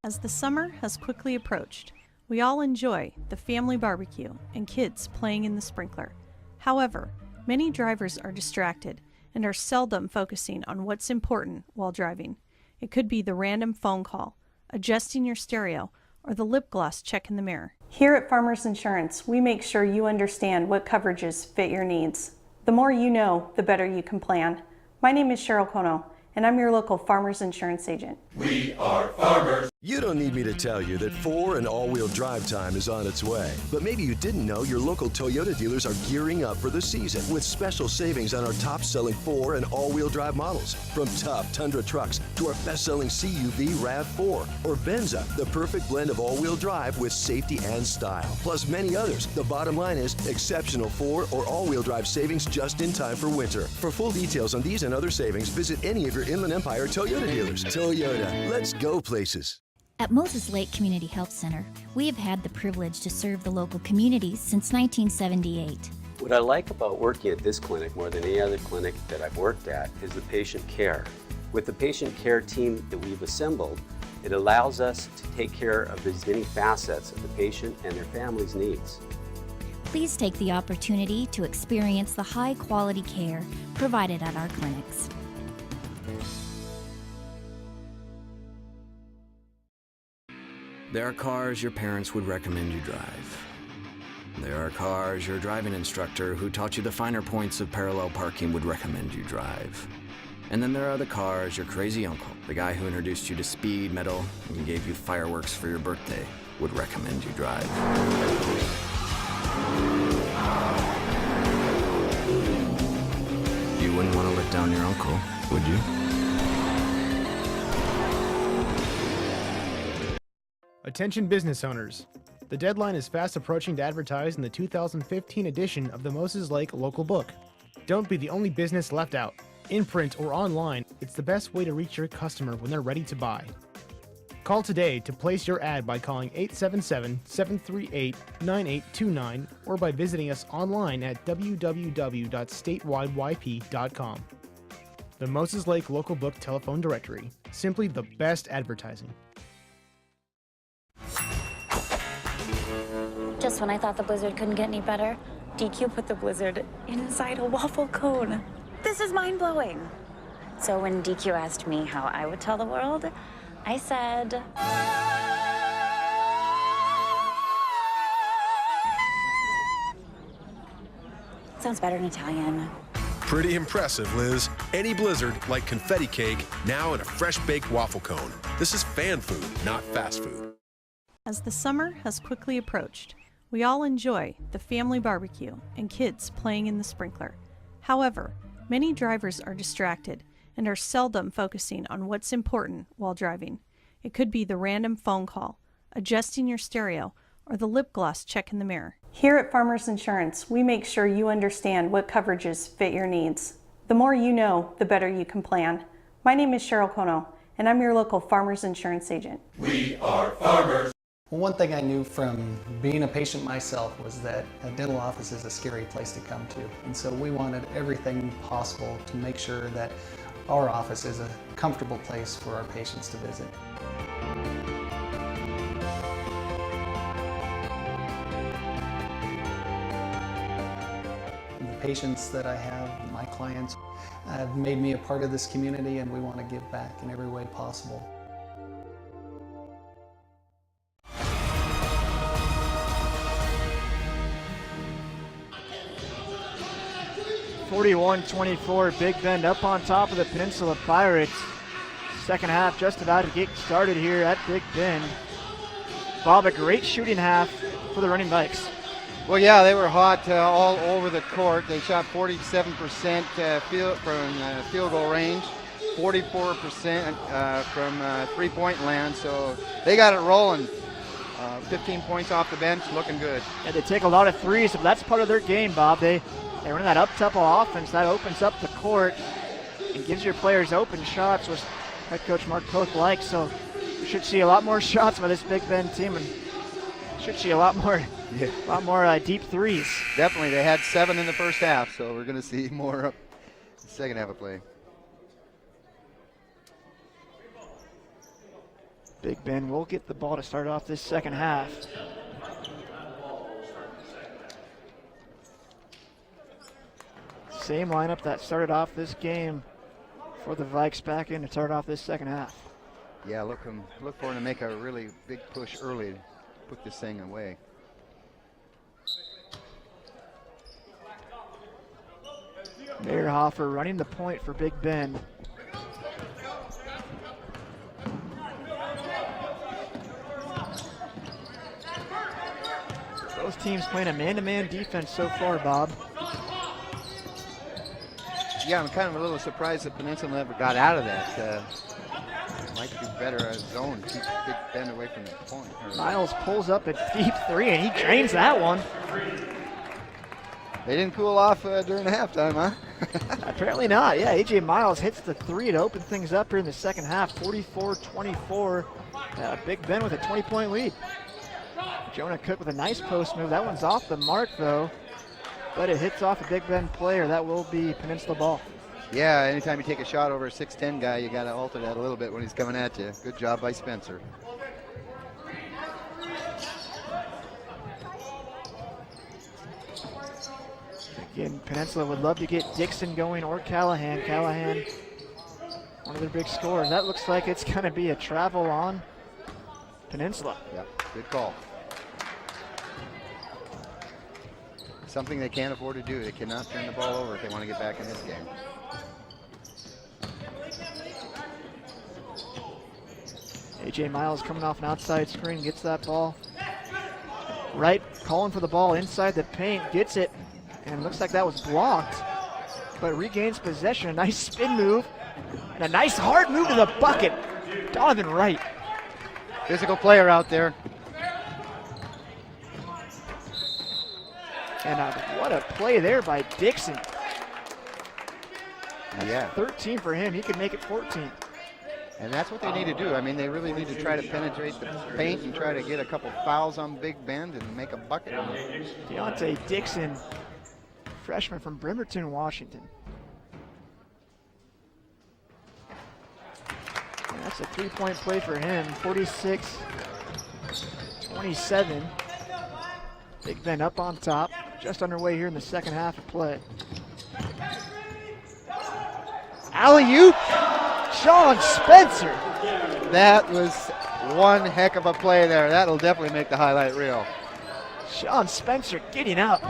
As the summer has quickly approached, we all enjoy the family barbecue and kids playing in the sprinkler. However, many drivers are distracted and are seldom focusing on what's important while driving. It could be the random phone call, adjusting your stereo, or the lip gloss check in the mirror. Here at Farmers Insurance, we make sure you understand what coverages fit your needs. The more you know, the better you can plan. My name is Cheryl Kono, and I'm your local Farmers Insurance agent. We are farmers. You don't need me to tell you that 4 and all-wheel drive time is on its way. But maybe you didn't know your local Toyota dealers are gearing up for the season with special savings on our top-selling 4 and all-wheel drive models. From tough Tundra trucks to our best-selling CUV RAV4 or Venza, the perfect blend of all-wheel drive with safety and style. Plus many others. The bottom line is exceptional 4 or all-wheel drive savings just in time for winter. For full details on these and other savings, visit any of your Inland Empire Toyota dealers. Toyota, let's go places. At Moses Lake Community Health Center, we have had the privilege to serve the local community since 1978. What I like about working at this clinic more than any other clinic that I've worked at is the patient care. With the patient care team that we've assembled, it allows us to take care of as many facets of the patient and their family's needs. Please take the opportunity to experience the high-quality care provided at our clinics. There are cars your parents would recommend you drive. There are cars your driving instructor who taught you the finer points of parallel parking would recommend you drive. And then there are the cars your crazy uncle, the guy who introduced you to speed, metal, and gave you fireworks for your birthday, would recommend you drive. You wouldn't want to let down your uncle, would you? Attention business owners. The deadline is fast approaching to advertise in the 2015 edition of the Moses Lake local book. Don't be the only business left out. In print or online, it's the best way to reach your customer when they're ready to buy. Call today to place your ad by calling 877-738-9829 or by visiting us online at www.statewideyp.com. The Moses Lake Local Book Telephone Directory. Simply the best advertising. Just when I thought the blizzard couldn't get any better, DQ put the blizzard inside a waffle cone. This is mind-blowing. So when DQ asked me how I would tell the world, I said... Sounds better in Italian. Pretty impressive, Liz. Any blizzard, like confetti cake, now in a fresh-baked waffle cone. This is fan food, not fast food. As the summer has quickly approached, we all enjoy the family barbecue and kids playing in the sprinkler. However, many drivers are distracted and are seldom focusing on what's important while driving. It could be the random phone call, adjusting your stereo, or the lip gloss check in the mirror. Here at Farmers Insurance, we make sure you understand what coverages fit your needs. The more you know, the better you can plan. My name is Cheryl Kono, and I'm your local Farmers Insurance agent. We are farmers. Well, one thing I knew from being a patient myself was that a dental office is a scary place to come to. And so we wanted everything possible to make sure that our office is a comfortable place for our patients to visit. The patients that I have, my clients, have made me a part of this community, and we want to give back in every way possible. 41-24, Big Bend up on top of the Peninsula Pirates. Second half just about to get started here at Big Bend. Bob, a great shooting half for the running bikes. Well, yeah, they were hot all over the court. They shot 47% from field goal range, 44% from three-point land, so they got it rolling. 15 points off the bench, looking good. Yeah, they take a lot of threes, but that's part of their game, Bob. They run that up-tempo offense. That opens up the court and gives your players open shots, which head coach Mark Poth likes. So we should see a lot more shots by this Big Bend team, and should see a lot more deep threes. Definitely. They had 7 in the first half, so we're going to see more up the second half of play. Big Bend will get the ball to start off this second half. Same lineup that started off this game for the Vikes back in to start off this second half. Yeah, look for them to make a really big push early to put this thing away. Meyerhofer running the point for Big Bend. Both teams playing a man-to-man defense so far, Bob. Yeah, I'm kind of a little surprised that Peninsula never got out of that. Might do better as zone, keep Big Bend away from the point. Miles pulls up a deep three, and he drains that one. They didn't cool off during halftime, huh? Apparently not. Yeah, A.J. Miles hits the three to open things up here in the second half, 44-24. Big Bend with a 20-point lead. Jonah Cook with a nice post move. That one's off the mark, though, but it hits off a Big Bend player. That will be Peninsula ball. Yeah, anytime you take a shot over a 6'10 guy, you got to alter that a little bit when he's coming at you. Good job by Spencer. Again, Peninsula would love to get Dixon going or Callahan. Callahan, one of their big scorers. That looks like it's going to be a travel on Peninsula. Yeah, good call. Something they can't afford to do. They cannot turn the ball over if they want to get back in this game. A.J. Miles coming off an outside screen, gets that ball. Right, calling for the ball inside the paint, gets it, and looks like that was blocked, but regains possession. A nice spin move, and a nice hard move to the bucket. Donovan Wright. Physical player out there. And what a play there by Dixon. That's yeah. 13 for him. He could make it 14. And that's what they need to do. I mean, they really need to try to penetrate the paint and try to get a couple fouls on Big Bend and make a bucket. Deontay Dixon, freshman from Bremerton, Washington. And that's a three-point play for him, 46-27. Big Bend up on top, just underway here in the second half of play. Alley-oop, Sean Spencer. That was one heck of a play there. That'll definitely make the highlight reel. Sean Spencer getting up,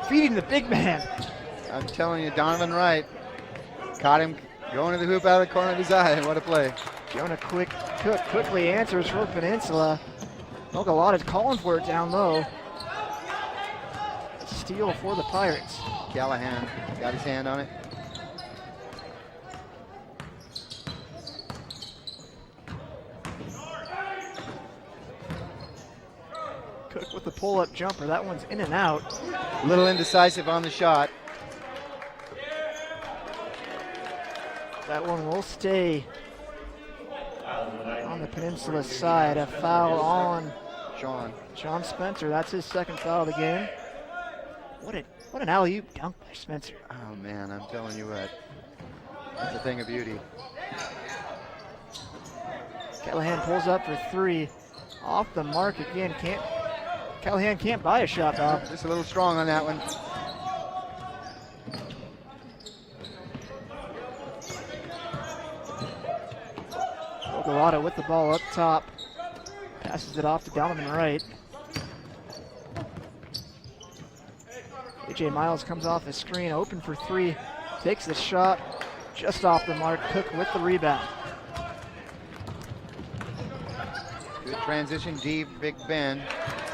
feeding the big man. I'm telling you, Donovan Wright caught him going to the hoop out of the corner of his eye. What a play. Jonah Cook quickly answers for Peninsula. Mogalata's calling for it down low. Steal for the Pirates. Callahan got his hand on it. Cook with the pull-up jumper. That one's in and out. A little indecisive on the shot. That one will stay on the Peninsula side. A foul on Sean Spencer. That's his second foul of the game. What an alley-oop dunk by Spencer. Oh man, I'm telling you what. That's a thing of beauty. Callahan pulls up for three. Off the mark again. Callahan can't buy a shot, Bob. Just a little strong on that one. Mogalata with the ball up top. Passes it off to Donovan Wright. A.J. Miles comes off the screen, open for three. Takes the shot just off the mark. Cook with the rebound. Good transition, deep, Big Ben.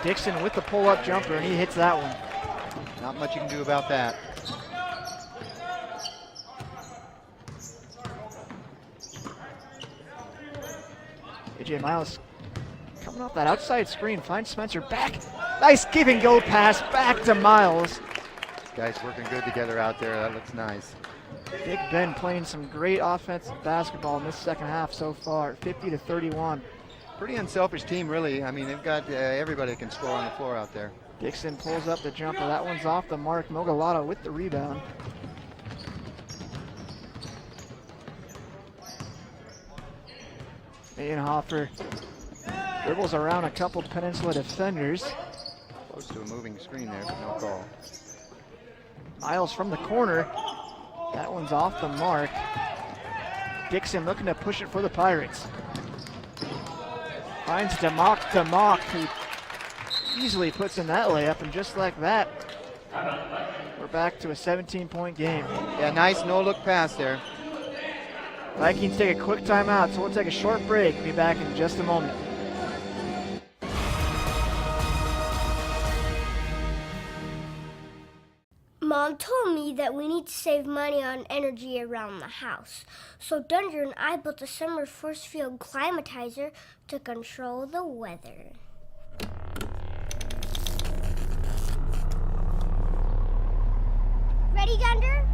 Dixon with the pull-up jumper, and he hits that one. Not much you can do about that. A.J. Miles coming off that outside screen, finds Spencer back. Nice give and go pass back to Miles. Guys working good together out there. That looks nice. Big Ben playing some great offensive basketball in this second half so far, 50-31. Pretty unselfish team, really. I mean, they've got everybody that can score on the floor out there. Dixon pulls up the jumper. That one's off the mark. Mogalata with the rebound. Mayenhofer dribbles around a couple Peninsula defenders. Close to a moving screen there, but no call. Miles from the corner. That one's off the mark. Dixon looking to push it for the Pirates. Finds Demock, who easily puts in that layup, and just like that, we're back to a 17-point game. Yeah, nice no-look pass there. Vikings take a quick timeout, so we'll take a short break. Be back in just a moment. Mom told me that we need to save money on energy around the house. So Dunder and I built a summer force field climatizer to control the weather. Ready, Dunder?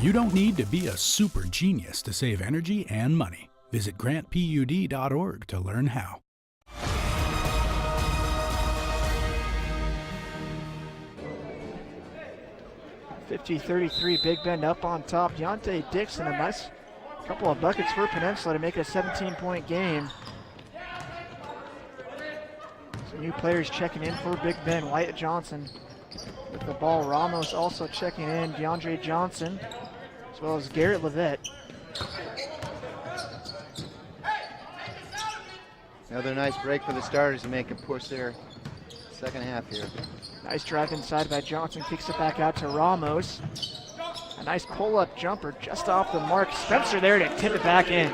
You don't need to be a super genius to save energy and money. Visit grantpud.org to learn how. 50-33, Big Bend up on top. Deontay Dixon, a nice couple of buckets for Peninsula to make it a 17-point game. Some new players checking in for Big Bend. Wyatt Johnson with the ball. Ramos also checking in. DeAndre Johnson, as well as Garrett Levitt. Another nice break for the starters to make a push there. Second half here. Nice drive inside by Johnson, kicks it back out to Ramos. A nice pull-up jumper just off the mark. Spencer there to tip it back in.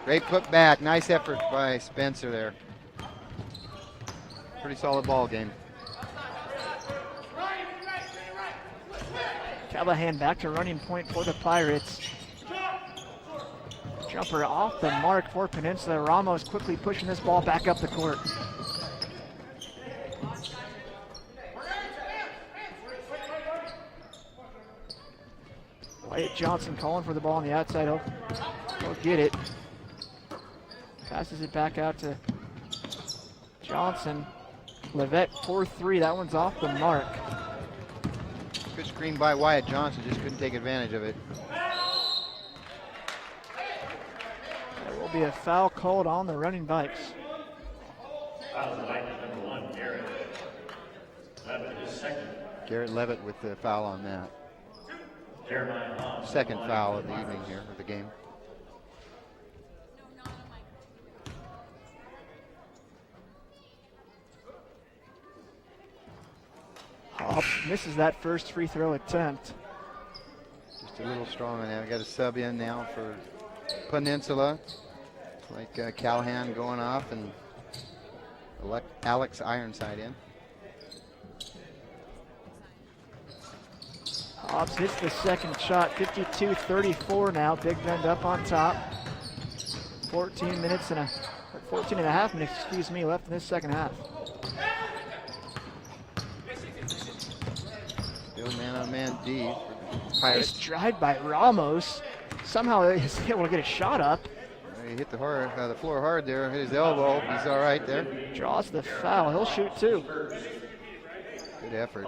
Great put back. Nice effort by Spencer there. Pretty solid ball game. Callahan back to running point for the Pirates. Jumper off the mark for Peninsula. Ramos quickly pushing this ball back up the court. Wyatt Johnson calling for the ball on the outside. He'll get it. Passes it back out to Johnson. Levitt 4-3. That one's off the mark. Good screen by Wyatt Johnson. Just couldn't take advantage of it. There will be a foul called on the running bikes. Foul on number 1, Garrett. Levitt is second. Garrett Levitt with the foul on that. Second foul of the evening here, of the game. Hopp misses that first free throw attempt. Just a little strong on that. We got a sub in now for Peninsula. Like Callahan going off and Alex Ironside in. Hobbs hits the second shot, 52-34 now. Big Bend up on top. 14 and a half minutes, left in this second half. Still man-on-man D. Nice drive by Ramos. Somehow he's able to get a shot up. He hit the floor hard there. Hit his elbow. He's all right there. Draws the foul. He'll shoot two. Good effort.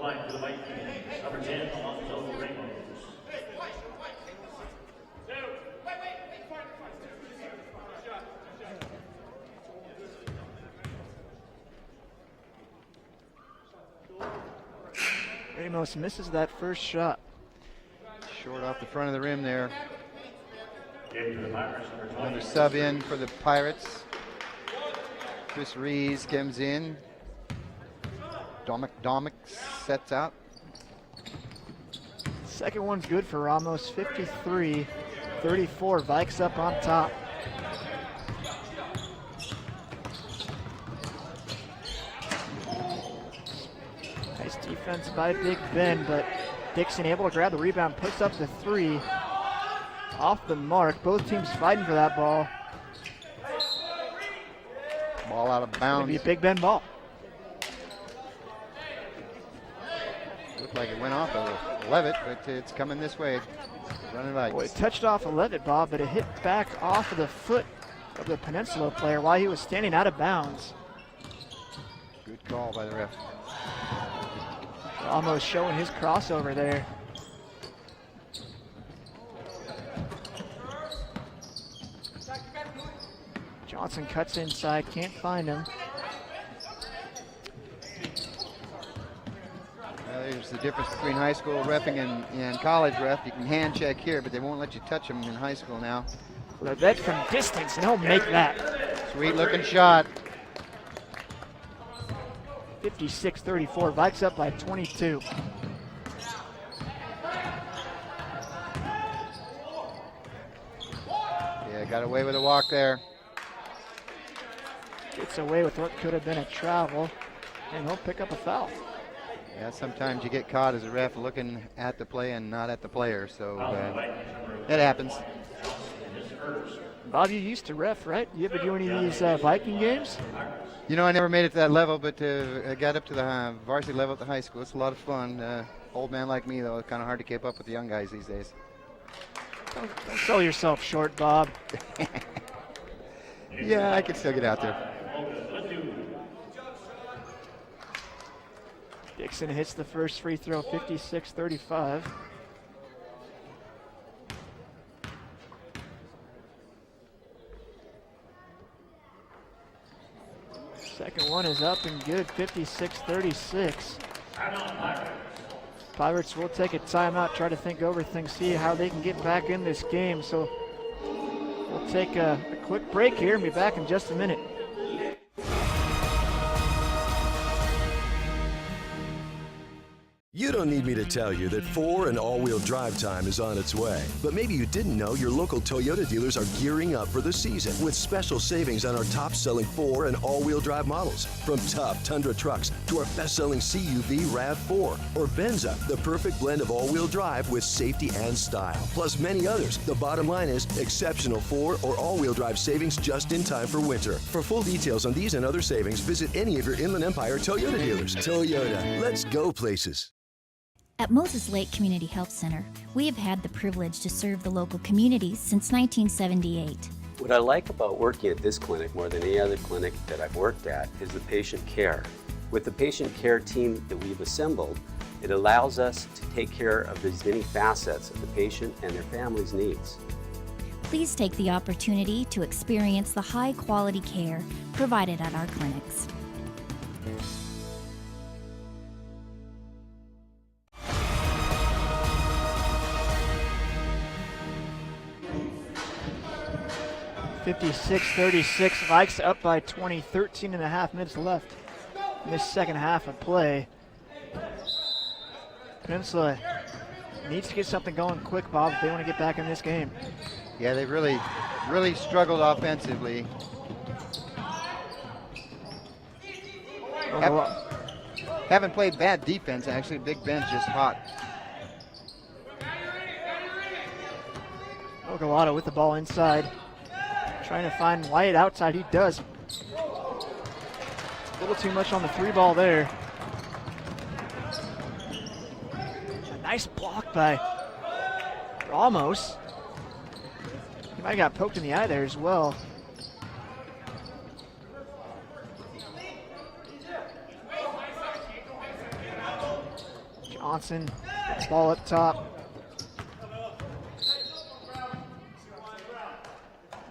Ramos misses that first shot. Short off the front of the rim there. Another sub in for the Pirates. Chris Rees comes in. Domic sets out. Second one's good for Ramos, 53-34. Vikes up on top. Nice defense by Big Ben, but Dixon able to grab the rebound, puts up the three. Off the mark. Both teams fighting for that ball. Ball out of bounds. Maybe a Big Ben ball. Looked like it went off of Levitt, but it's coming this way. Running Vikes. Boy, it touched off a Levitt, Bob, but it hit back off of the foot of the Peninsula player while he was standing out of bounds. Good call by the ref. Almost showing his crossover there. Johnson cuts inside, can't find him. There's the difference between high school reffing and college ref. You can hand check here, but they won't let you touch them in high school now. Levitt from distance, and he'll make that. Sweet looking shot. 56-34, Vikes up by 22. Yeah, got away with a walk there. Gets away with what could have been a travel, and he'll pick up a foul. Yeah, sometimes you get caught as a ref looking at the play and not at the player, so it happens. Bob, you used to ref, right? You ever do any of these Viking games? You know, I never made it to that level, but I got up to the varsity level at the high school. It's a lot of fun. Old man like me, though, it's kind of hard to keep up with the young guys these days. Don't sell yourself short, Bob. Yeah, I can still get out there. Dixon hits the first free throw, 56-35. Second one is up and good, 56-36. Pirates will take a timeout, try to think over things, see how they can get back in this game. So we'll take a quick break here and be back in just a minute. You don't need me to tell you that 4 and all-wheel drive time is on its way. But maybe you didn't know your local Toyota dealers are gearing up for the season with special savings on our top-selling 4 and all-wheel drive models. From tough Tundra trucks to our best-selling CUV RAV4 or Benza, the perfect blend of all-wheel drive with safety and style. Plus many others. The bottom line is exceptional 4 or all-wheel drive savings just in time for winter. For full details on these and other savings, visit any of your Inland Empire Toyota dealers. Toyota, let's go places. At Moses Lake Community Health Center, we have had the privilege to serve the local communities since 1978. What I like about working at this clinic more than any other clinic that I've worked at is the patient care. With the patient care team that we've assembled, it allows us to take care of as many facets of the patient and their family's needs. Please take the opportunity to experience the high-quality care provided at our clinics. (56-36), Vikes up by 20, 13 and a half minutes left in this second half of play. Peninsula needs to get something going quick, Bob, if they want to get back in this game. Yeah, they really really struggled offensively. Haven't played bad defense, actually. Big Ben's just hot. Ogallata with the ball inside. Trying to find White outside. He does. A little too much on the 3 ball there. A nice block by Ramos. He might have got poked in the eye there as well. Johnson, ball up top.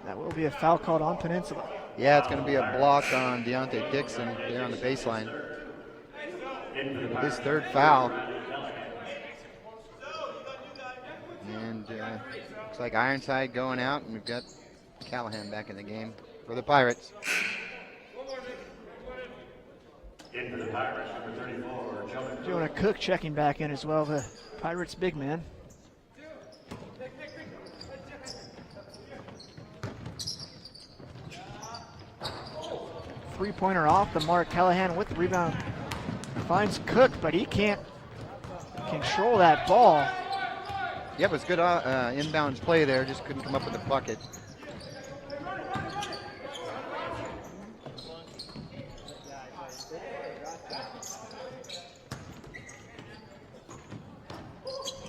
That will be a foul called on Peninsula. Yeah, it's going to be a block on Deontay Dixon there on the baseline. His 3rd foul. And looks like Ironside going out, and we've got Callahan back in the game for the Pirates. In for the Pirates, number 34, Jonah Cook checking back in as well, the Pirates big man. Three-pointer off the mark. Callahan with the rebound. Finds Cook, but he can't control that ball. Yep, it was good inbounds play there. Just couldn't come up with a bucket.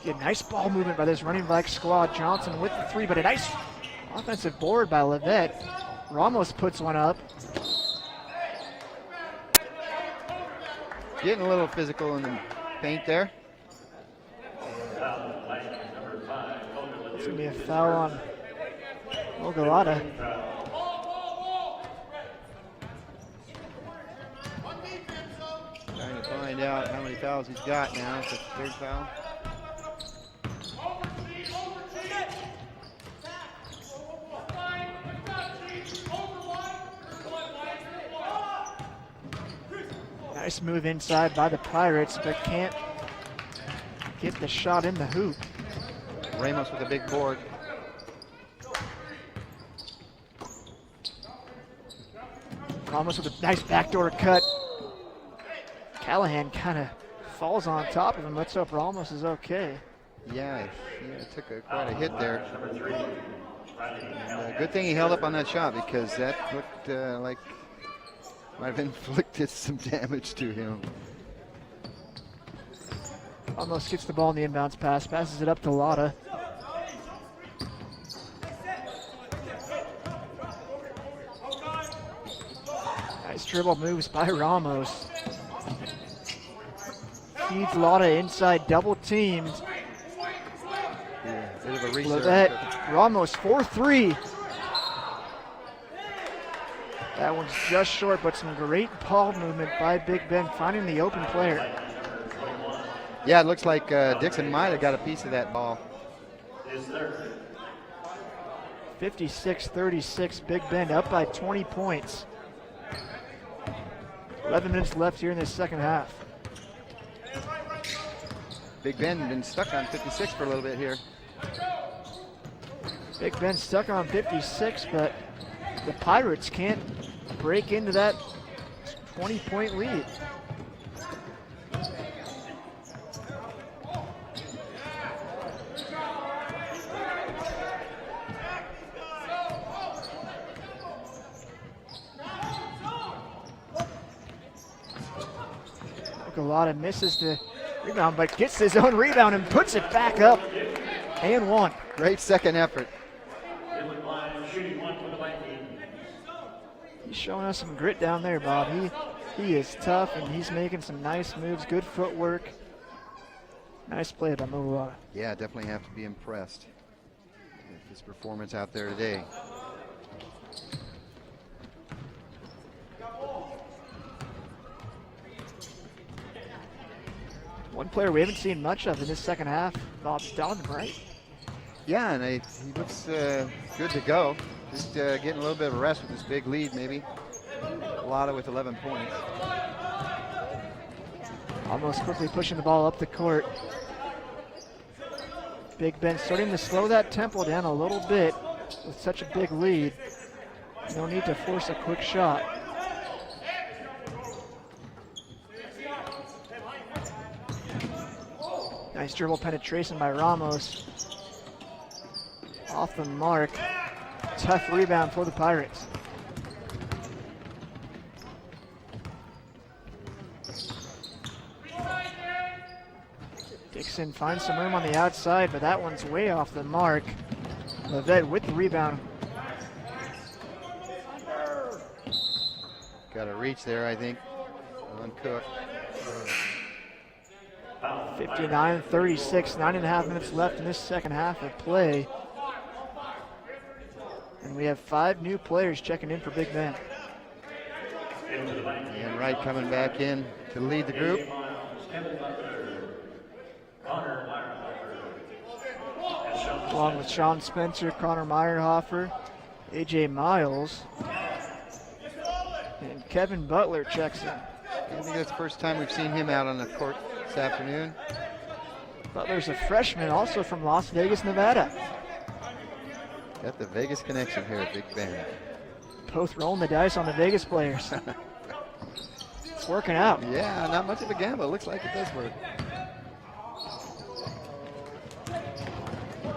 Again, nice ball movement by this running Vikes squad. Johnson with the 3, but a nice offensive board by Levette. Ramos puts one up. Getting a little physical in the paint there. It's going to be a foul on Ogallata. Trying to find out how many fouls he's got now. It's the 3rd foul. Nice move inside by the Pirates, but can't get the shot in the hoop. Ramos with a big board. Ramos with a nice backdoor cut. Callahan kind of falls on top of him. Let's hope Ramos is okay. Yeah, he took quite a hit there. And, good thing he held up on that shot, because that looked like might have inflicted some damage to him. Almost gets the ball in the inbounds pass, passes it up to Lotta. Nice dribble moves by Ramos. Feeds Lotta inside, double teamed. Yeah, bit of a research. Levette, Ramos 4-3. That one's just short, but some great ball movement by Big Ben, finding the open player. Yeah, it looks like Dixon might have got a piece of that ball. 56-36, Big Ben up by 20 points. 11 minutes left here in this second half. Big Ben been stuck on 56 for a little bit here. Big Ben stuck on 56, but the Pirates can't break into that 20-point lead. Ogallata misses the rebound, but gets his own rebound and puts it back up and one. Great second effort. He's showing us some grit down there, Bob. He is tough, and he's making some nice moves, good footwork. Nice play by Ogallata. Yeah, definitely have to be impressed with his performance out there today. One player we haven't seen much of in this second half, Bob Donovan, right? Yeah, and he looks good to go. Just getting a little bit of a rest with this big lead, maybe. Lotta with 11 points. Almost quickly pushing the ball up the court. Big Ben starting to slow that tempo down a little bit. with such a big lead. No need to force a quick shot. Nice dribble penetration by Ramos. Off the mark. Tough rebound for the Pirates. Dixon finds some room on the outside, but that one's way off the mark. Levet with the rebound. Got a reach there, I think, on Cook. 59-36, 9.5 minutes left in this second half of play. And we have 5 new players checking in for Big Bend. And Wright coming back in to lead the group. Along with Sean Spencer, Connor Meyerhofer, AJ Miles, and Kevin Butler checks in. I think that's the first time we've seen him out on the court this afternoon. Butler's a freshman, also from Las Vegas, Nevada. Got the Vegas connection here at Big Bend. Both rolling the dice on the Vegas players. It's working out. Yeah, not much of a gamble. Looks like it does work.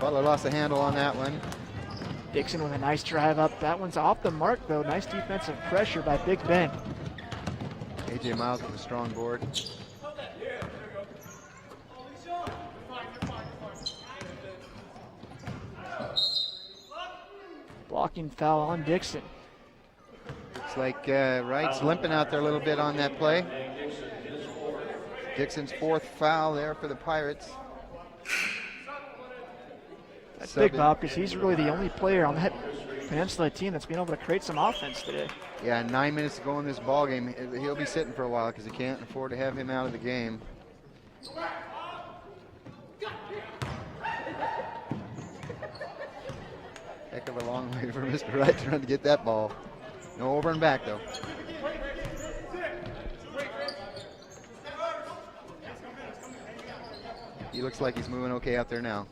Butler lost the handle on that one. Dixon with a nice drive up. That one's off the mark, though. Nice defensive pressure by Big Bend. AJ Miles with a strong board. Blocking foul on Dixon. Looks like Wright's limping out there a little bit on that play. Dixon's 4th foul there for the Pirates. That's big, Bob, because he's really the only player on that Peninsula team that's been able to create some offense today. Yeah, 9 minutes to go in this ball game. He'll be sitting for a while because he can't afford to have him out of the game. Heck of a long way for Mr. Wright to run to get that ball. No over and back, though. He looks like he's moving okay out there now.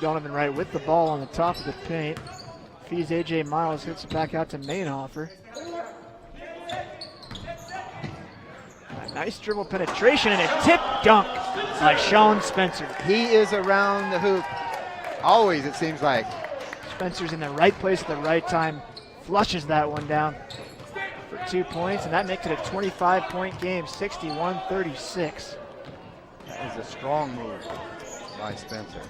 Donovan Wright with the ball on the top of the paint. Feeds AJ Miles, hits it back out to Mainhofer. A nice dribble penetration and a tip dunk by Sean Spencer. He is around the hoop. Always, it seems like. Spencer's in the right place at the right time. Flushes that one down for 2 points, and that makes it a 25-point game, 61-36. That was a strong move by Spencer.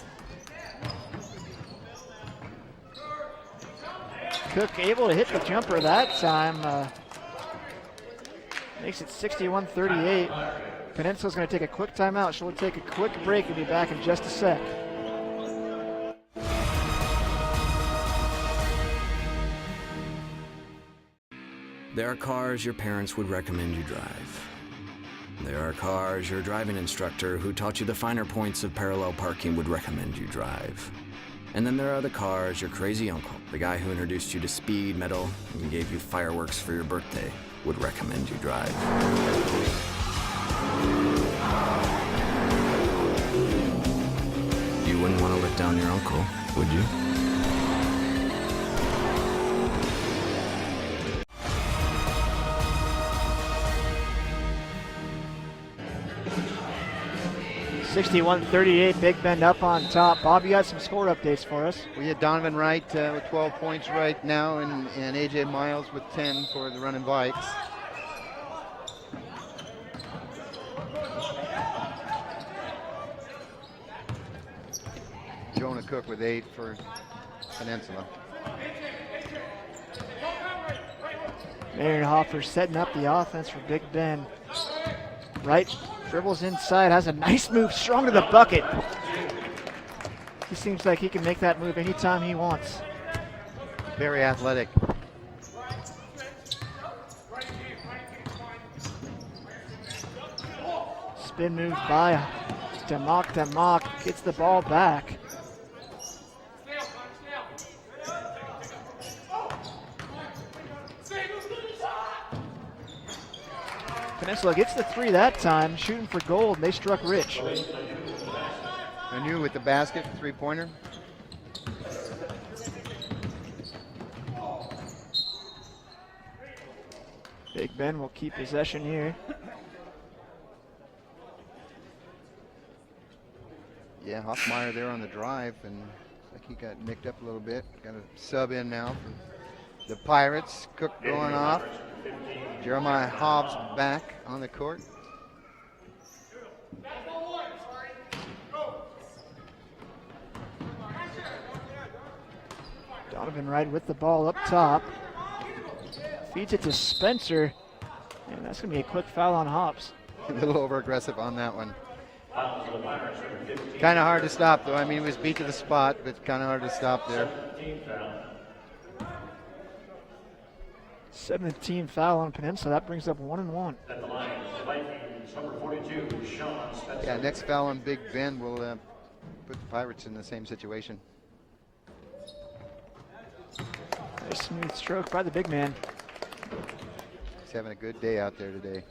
Cook able to hit the jumper that time. Makes it 61-38. Peninsula's going to take a quick timeout. She'll take a quick break and be back in just a sec. There are cars your parents would recommend you drive. There are cars your driving instructor who taught you the finer points of parallel parking would recommend you drive. And then there are the cars your crazy uncle, the guy who introduced you to speed, metal, and gave you fireworks for your birthday, would recommend you drive. You wouldn't want to let down your uncle, would you? (61-38), Big Bend up on top. Bob, you got some score updates for us. We had Donovan Wright with 12 points right now, and AJ Miles with 10 for the Running Vikes. Jonah Cook with 8 for Peninsula. Marienhofer setting up the offense for Big Bend. Wright dribbles inside, has a nice move, strong to the bucket. He seems like he can make that move anytime he wants. Very athletic. Spin move by Demak, gets the ball back. Peninsula gets the 3 that time, shooting for gold, and they struck rich. Manu with the basket, three-pointer. Big Ben will keep possession here. Yeah, Hoffmeyer there on the drive, and looks like he got nicked up a little bit. Got a sub in now for the Pirates. Cook going off. Jeremiah Hobbs back on the court. Donovan Wright with the ball up top. Feeds it to Spencer, and that's going to be a quick foul on Hobbs. A little over-aggressive on that one. Kind of hard to stop, though. I mean, he was beat to the spot, but kind of hard to stop there. 17th foul on Peninsula. That brings up 1 and 1. At the line, number 42, Sean Spencer. Yeah, next foul on Big Ben will put the Pirates in the same situation. Nice smooth stroke by the big man. He's having a good day out there today.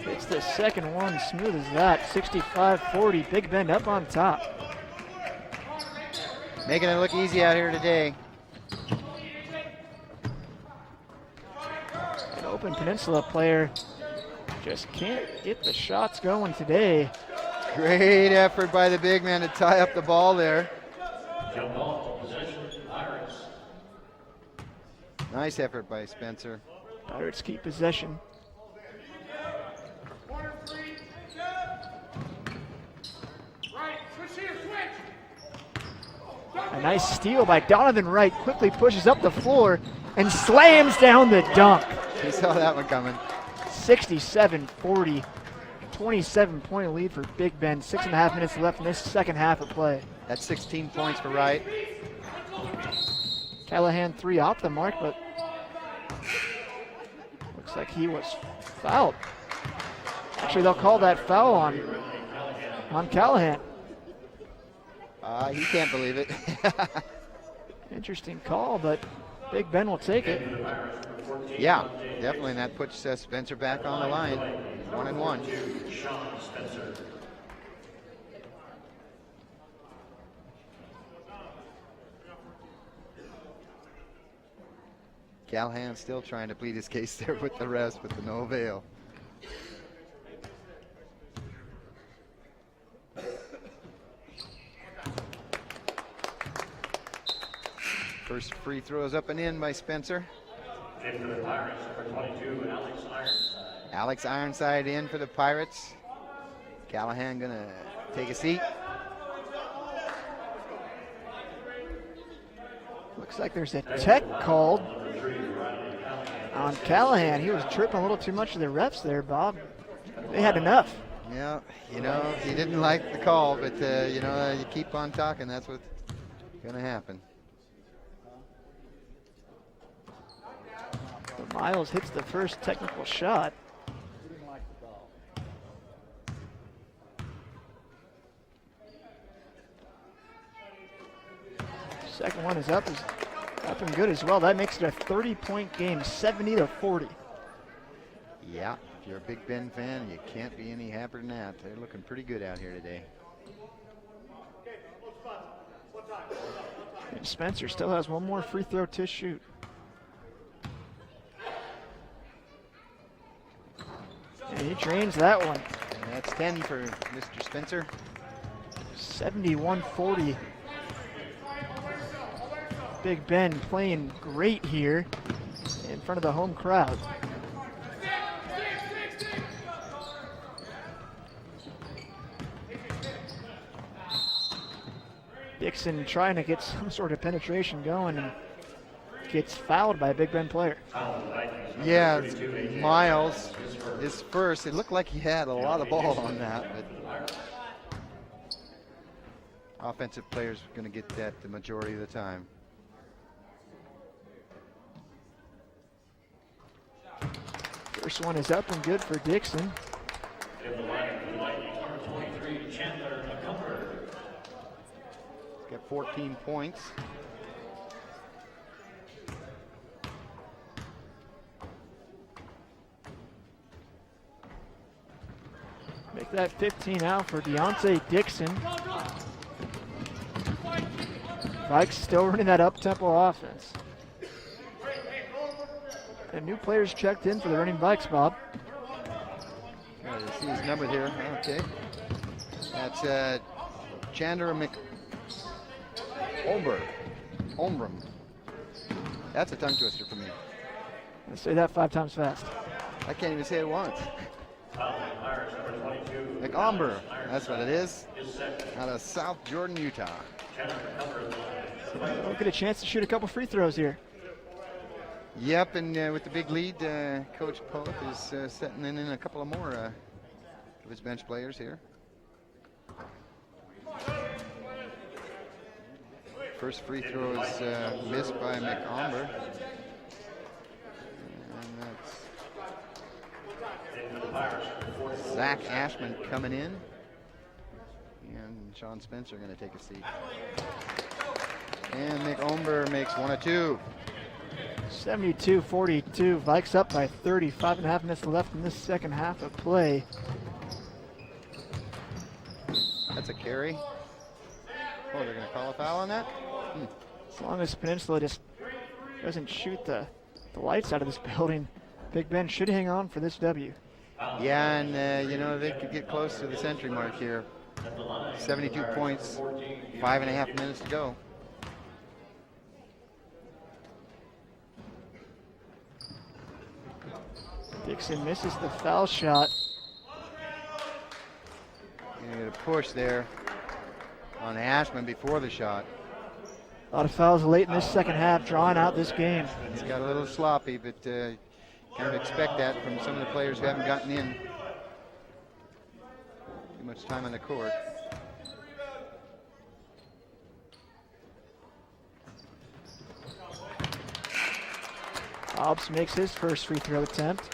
It's the second one, smooth as that. 65-40, Big Ben up on top. Making it look easy out here today. An open Peninsula player just can't get the shots going today. Great effort by the big man to tie up the ball there. Jump ball, possession, Pirates. Nice effort by Spencer. Pirates keep possession. A nice steal by Donovan Wright. Quickly pushes up the floor and slams down the dunk. He saw that one coming. 67-40. 27-point lead for Big Ben. 6.5 minutes left in this second half of play. That's 16 points for Wright. Callahan 3 off the mark, but looks like he was fouled. Actually, they'll call that foul on Callahan. He can't believe it. Interesting call, but Big Ben will take it. Yeah, definitely, and that puts Spencer back on the line. 1 and 1. Sean Spencer. Callahan still trying to plead his case there with the rest, but to no avail. First free throws up and in by Spencer. In for the Pirates, number 22, Alex Ironside. Alex Ironside in for the Pirates. Callahan gonna take a seat. Looks like there's a tech called on Callahan. He was tripping a little too much of the refs there, Bob. They had enough. Yeah, you know, he didn't like the call, but you know, you keep on talking, that's what's gonna happen. Miles hits the first technical shot. Second one is up and good as well. That makes it a 30-point game, 70-40. Yeah, if you're a Big Ben fan, you can't be any happier than that. They're looking pretty good out here today. And Spencer still has one more free throw to shoot. And he drains that one. And that's 10 for Mr. Spencer. 71-40. Big Ben playing great here in front of the home crowd. Dixon trying to get some sort of penetration going and gets fouled by a Big Ben player. Yeah, Miles is first. It looked like he had a lot of ball on that, but offensive players are going to get that the majority of the time. First one is up and good for Dixon. He's got 14 points. With that 15 out for Deontay Dixon. Vikes still running that up-tempo offense. And new players checked in for the running Vikes, Bob. Yeah, you see his number here. Okay. That's Chandler Ombrum. That's a tongue twister for me. Let's say that 5 times fast. I can't even say it once. McOmber, that's what it is. Out of South Jordan, Utah. We'll get a chance to shoot a couple free throws here. Yep, and with the big lead, Coach Poeth is setting in a couple of more of his bench players here. First free throw is missed by McOmber. And that's Zach Ashman coming in. And Sean Spencer going to take a seat. And McOmber makes 1 of 2. 72-42. Vikes up by 30. 5.5 minutes left in this second half of play. That's a carry. Oh, they're going to call a foul on that? As long as Peninsula just doesn't shoot the lights out of this building, Big Ben should hang on for this W. Yeah, and they could get close to the century mark here. 72 points, 5.5 minutes to go. Dixon misses the foul shot. You get a push there on Ashman before the shot. A lot of fouls late in this second half, drawing out this game. It's got a little sloppy, but kind of expect that from some of the players who haven't gotten in too much time on the court. Hobbs makes his first free throw attempt.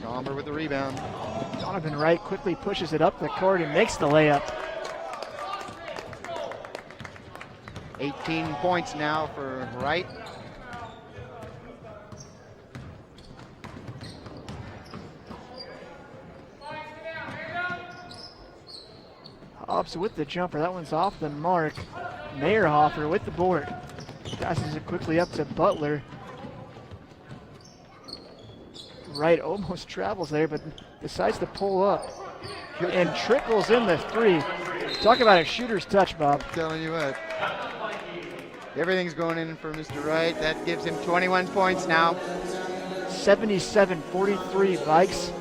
Gomber with the rebound. Donovan Wright quickly pushes it up the court and makes the layup. 18 points now for Wright. Hobbs with the jumper. That one's off the mark. Meyerhofer with the board. Passes it quickly up to Butler. Wright almost travels there, but decides to pull up and trickles in the 3. Talk about a shooter's touch, Bob. I'm telling you what. Everything's going in for Mr. Wright. That gives him 21 points now. 77-43, Vikes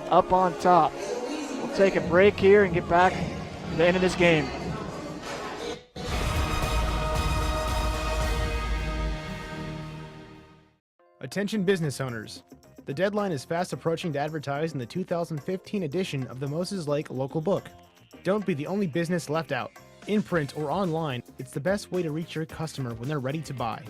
up on top. We'll take a break here and get back to the end of this game. Attention business owners. The deadline is fast approaching to advertise in the 2015 edition of the Moses Lake Local Book. Don't be the only business left out. In print or online, it's the best way to reach your customer when they're ready to buy.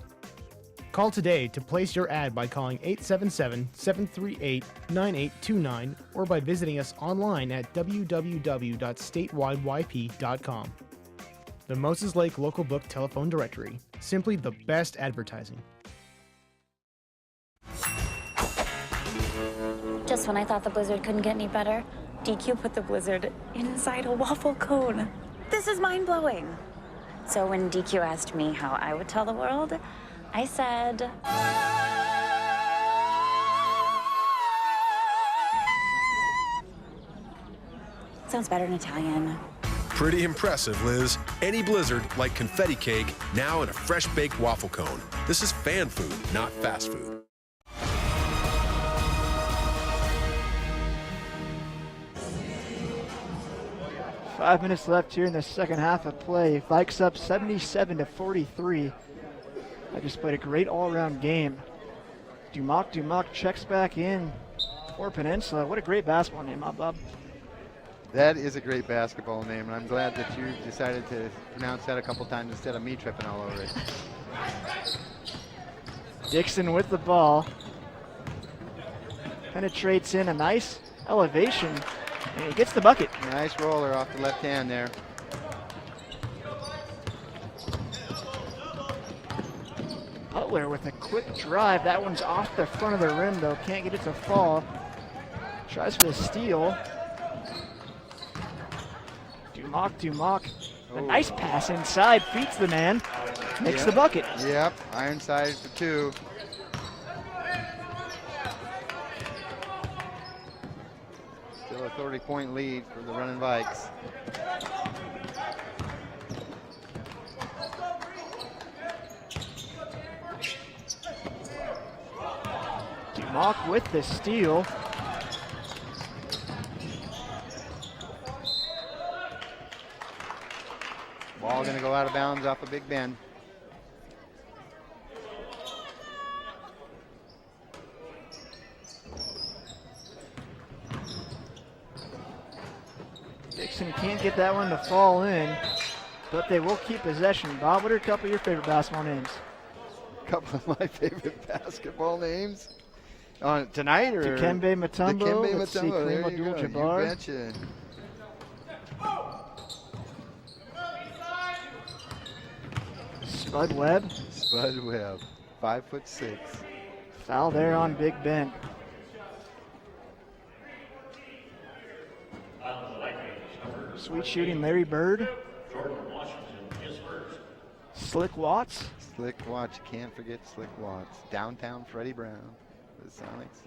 Call today to place your ad by calling 877-738-9829 or by visiting us online at www.statewideyp.com. The Moses Lake Local Book Telephone Directory. Simply the best advertising. Just when I thought the blizzard couldn't get any better, DQ put the blizzard inside a waffle cone. This is mind-blowing. So when DQ asked me how I would tell the world, I said... Sounds better in Italian. Pretty impressive, Liz. Any blizzard, like confetti cake, now in a fresh baked waffle cone. This is fan food, not fast food. Five minutes left here in the second half of play. Vikes up 77-43. I just played a great all-around game. Dumock checks back in for Peninsula. What a great basketball name, huh, Bob? That is a great basketball name, and I'm glad that you decided to pronounce that a couple times instead of me tripping all over it. Dixon with the ball. Penetrates in a nice elevation And he gets the bucket. Nice roller off the left hand there. Butler with a quick drive. That one's off the front of the rim, though. Can't get it to fall. Tries for the steal. Dumock. A nice pass inside. Feeds the man. Makes the bucket. Yep. Ironside for 2. Still a 30-point lead for the running Vikes. Dumock with the steal. Ball going to go out of bounds off of Big Ben. Dixon can't get that one to fall in, but they will keep possession. Bob, what are a couple of your favorite basketball names? A couple of my favorite basketball names. Tonight, or? Dikembe Mutombo. Dikembe Let's see, Mutombo. There Kareem you go. Abdul-Jabbar. You betcha. Spud Webb. Spud Webb, 5'6". Foul there on Big Ben. Sweet shooting Larry Bird. Slick Watts. Slick Watts, you can't forget Slick Watts. Downtown Freddie Brown, the Sonics.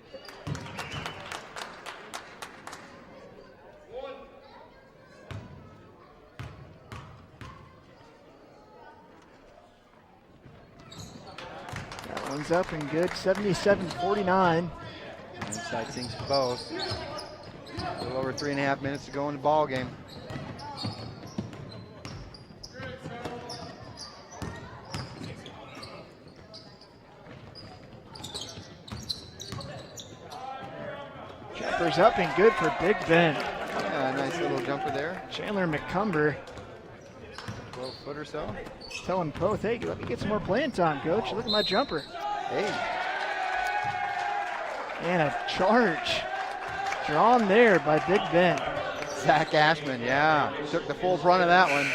That one's up and good, 77-49. Inside sinks both. A little over 3.5 minutes to go in the ball game. Jumper's up and good for Big Ben. Yeah, nice little jumper there. Chandler McCumber. 12 foot or so. Telling Poth, hey, let me get some more playing time, coach. Look at my jumper. Hey. And a charge. Drawn there by Big Ben. Zach Ashman, yeah. Took the full brunt of that one.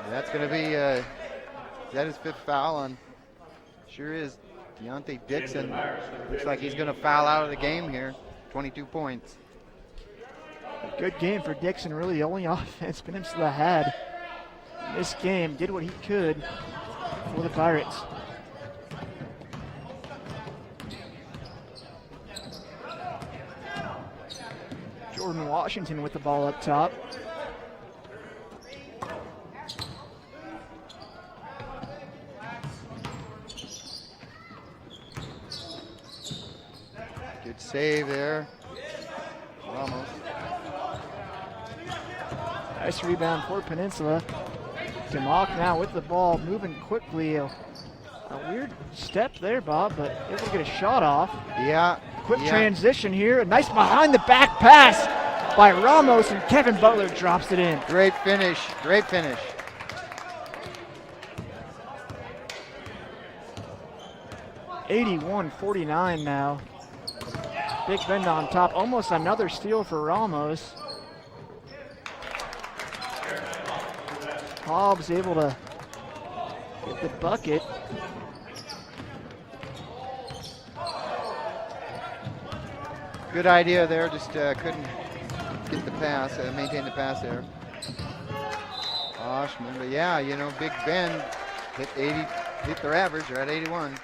That's going to be, is that his 5th foul on? Sure is. Deontay Dixon. Looks like he's going to foul out of the game here. 22 points. A good game for Dixon. Really the only offense Peninsula had in this game. Did what he could for the Pirates. Jordan Washington with the ball up top. Good save there. Ramos. Nice rebound for Peninsula. Dumock now with the ball, moving quickly. A weird step there, Bob, but able to get a shot off. Yeah. Quick transition here. A nice behind the back pass by Ramos, and Kevin Butler drops it in. Great finish. Great finish. $81-49 now. Big Ben on top. Almost another steal for Ramos. Hobbs able to get the bucket. Good idea there, just couldn't get the pass, maintain the pass there. Oshman, but yeah, you know, Big Ben hit their average, they're at 81.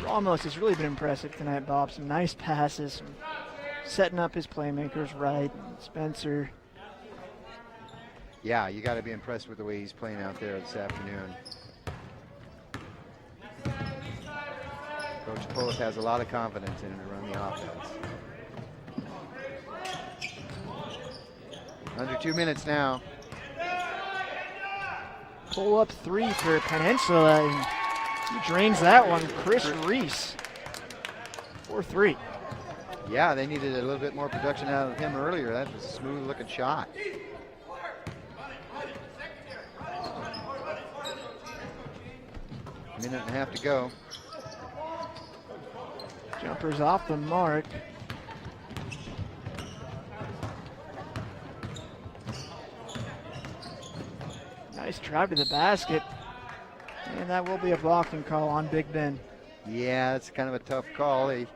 Ramos has really been impressive tonight, Bob. Some nice passes, setting up his playmakers right. Spencer. Yeah, you got to be impressed with the way he's playing out there this afternoon. Coach Poth has a lot of confidence in him to run the offense. Under 2 minutes now. Pull up three for Peninsula, and he drains that one. Chris Reese, 4-3. Yeah, they needed a little bit more production out of him earlier. That was a smooth looking shot. Minute and a half to go. Jumper's off the mark. Nice drive to the basket. And that will be a blocking call on Big Ben. Yeah, it's kind of a tough call. He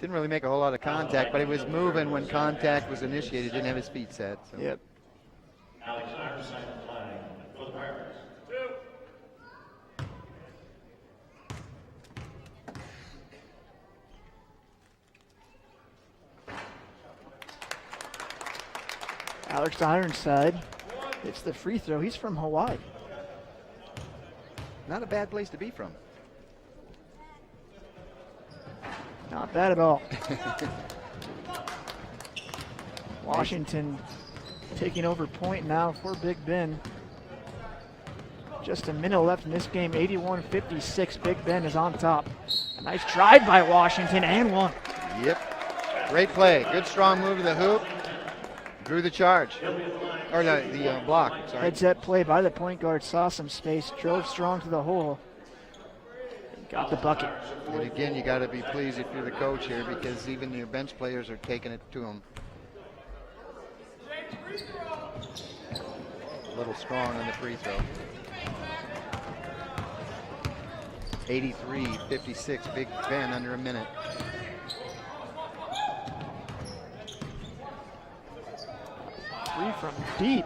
didn't really make a whole lot of contact, but he was moving when contact was initiated. Didn't have his feet set. So. Yep. Alex Iverson flag for the Pirates. Alex Ironside hits the free throw. He's from Hawaii. Not a bad place to be from. Not bad at all. Washington taking over point now for Big Ben. Just a minute left in this game, 81-56. Big Ben is on top. A nice drive by Washington and one. Yep. Great play. Good strong move to the hoop. Drew the charge. Or the block, sorry. Headset play by the point guard, saw some space, drove strong to the hole. Got the bucket. And again, you got to be pleased if you're the coach here, because even your bench players are taking it to him. A little strong on the free throw. 83-56, Big Ben under a minute. Three from deep.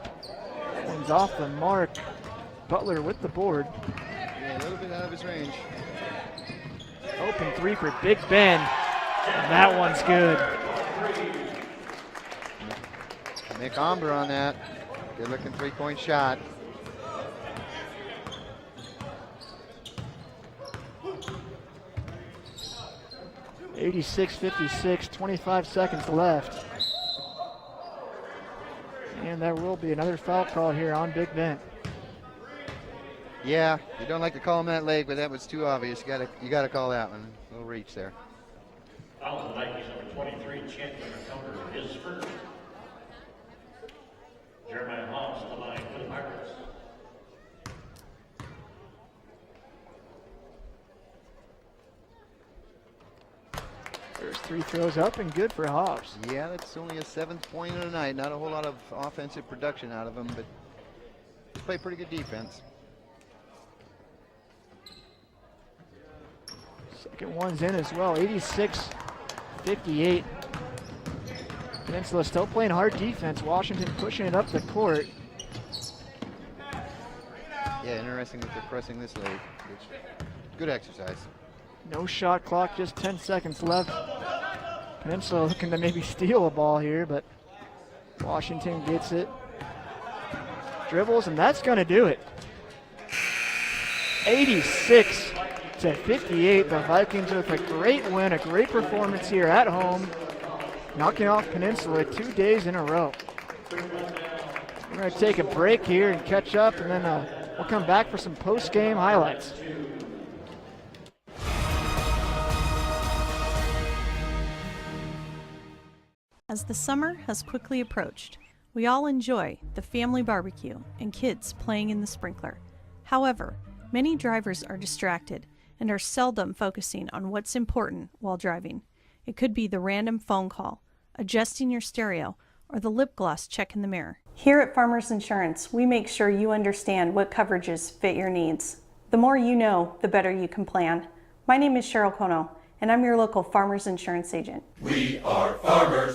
One's off the mark. Butler with the board. Yeah, a little bit out of his range. Open three for Big Ben. And that one's good. Nick Omber on that. Good looking three-point shot. $86-56, 25 seconds left. And there will be another foul call here on Big Ben. Yeah, you don't like to call him that late, but that was too obvious. You gotta call that one. A little reach there. Foul on the Vikings, number 23, Chandler Cover is first. Jeremiah Hobbs on the line for the Pirates. There's three throws up and good for Hobbs. Yeah, that's only a 7th point of the night. Not a whole lot of offensive production out of him, but he's played pretty good defense. Second one's in as well, 86-58. Peninsula still playing hard defense. Washington pushing it up the court. Yeah, interesting that they're pressing this late. Good exercise. No shot clock, just 10 seconds left. Peninsula looking to maybe steal a ball here, but Washington gets it. Dribbles, and that's going to do it. 86-58. The Vikings with a great win, a great performance here at home, knocking off Peninsula 2 days in a row. We're going to take a break here and catch up, and then we'll come back for some post-game highlights. As the summer has quickly approached, we all enjoy the family barbecue and kids playing in the sprinkler. However, many drivers are distracted and are seldom focusing on what's important while driving. It could be the random phone call, adjusting your stereo, or the lip gloss check in the mirror. Here at Farmers Insurance, we make sure you understand what coverages fit your needs. The more you know, the better you can plan. My name is Cheryl Kono, and I'm your local Farmers Insurance agent. We are farmers.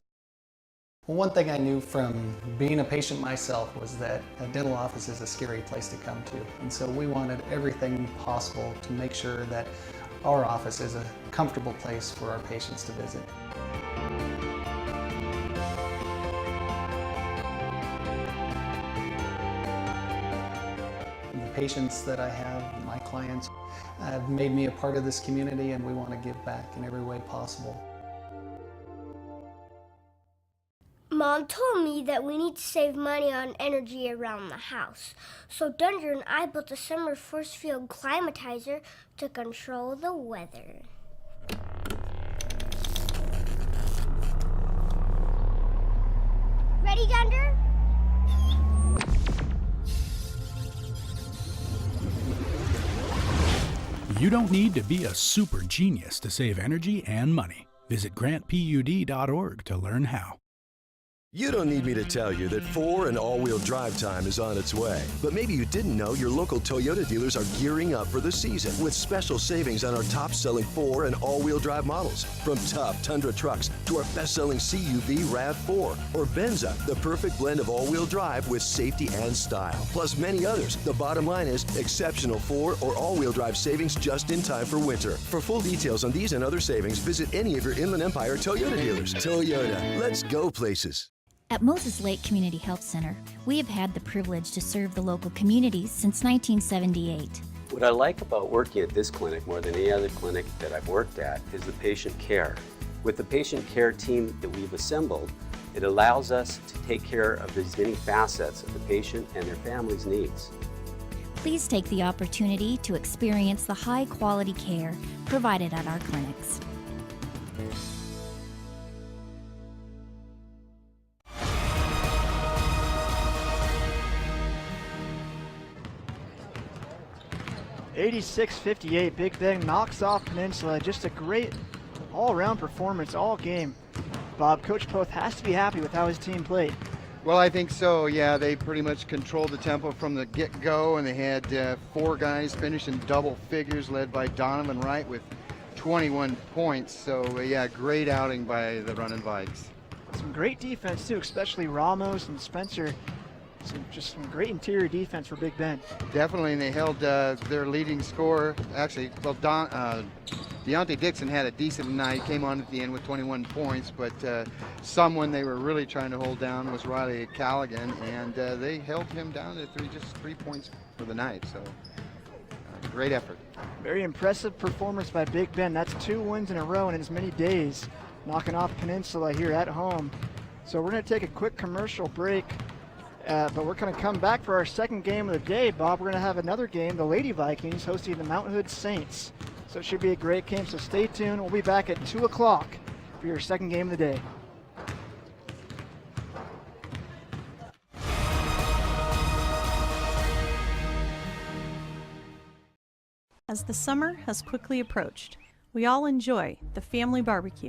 Well, one thing I knew from being a patient myself was that a dental office is a scary place to come to. And so we wanted everything possible to make sure that our office is a comfortable place for our patients to visit. The patients that I have, my clients, have made me a part of this community, and we want to give back in every way possible. Mom told me that we need to save money on energy around the house. So Dunder and I built a summer force field climatizer to control the weather. Ready, Dunder? You don't need to be a super genius to save energy and money. Visit grantpud.org to learn how. You don't need me to tell you that 4 and all-wheel drive time is on its way. But maybe you didn't know your local Toyota dealers are gearing up for the season with special savings on our top-selling 4 and all-wheel drive models. From tough Tundra trucks to our best-selling CUV RAV4 or Benza, the perfect blend of all-wheel drive with safety and style. Plus many others. The bottom line is exceptional 4 or all-wheel drive savings just in time for winter. For full details on these and other savings, visit any of your Inland Empire Toyota dealers. Toyota, let's go places. At Moses Lake Community Health Center, we have had the privilege to serve the local communities since 1978. What I like about working at this clinic more than any other clinic that I've worked at is the patient care. With the patient care team that we've assembled, it allows us to take care of as many facets of the patient and their family's needs. Please take the opportunity to experience the high-quality care provided at our clinics. '86-58, Big Ben knocks off Peninsula. Just a great all-around performance all game. Bob, Coach Poth has to be happy with how his team played. Well, I think so. Yeah, they pretty much controlled the tempo from the get-go, and they had 4 guys finish in double figures, led by Donovan Wright with 21 points. So, yeah, great outing by the Runnin' Vikes. Some great defense, too, especially Ramos and Spencer. Just some great interior defense for Big Ben. Definitely, and they held their leading scorer. Actually, well, Deontay Dixon had a decent night, came on at the end with 21 points, but someone they were really trying to hold down was Riley Callaghan, and they held him down to just 3 points for the night, so great effort. Very impressive performance by Big Ben. That's 2 wins in a row in as many days, knocking off Peninsula here at home. So we're going to take a quick commercial break. But we're going to come back for our second game of the day, Bob. We're going to have another game, the Lady Vikings hosting the Mount Hood Saints. So it should be a great game, so stay tuned. We'll be back at 2 o'clock for your second game of the day. As the summer has quickly approached, we all enjoy the family barbecue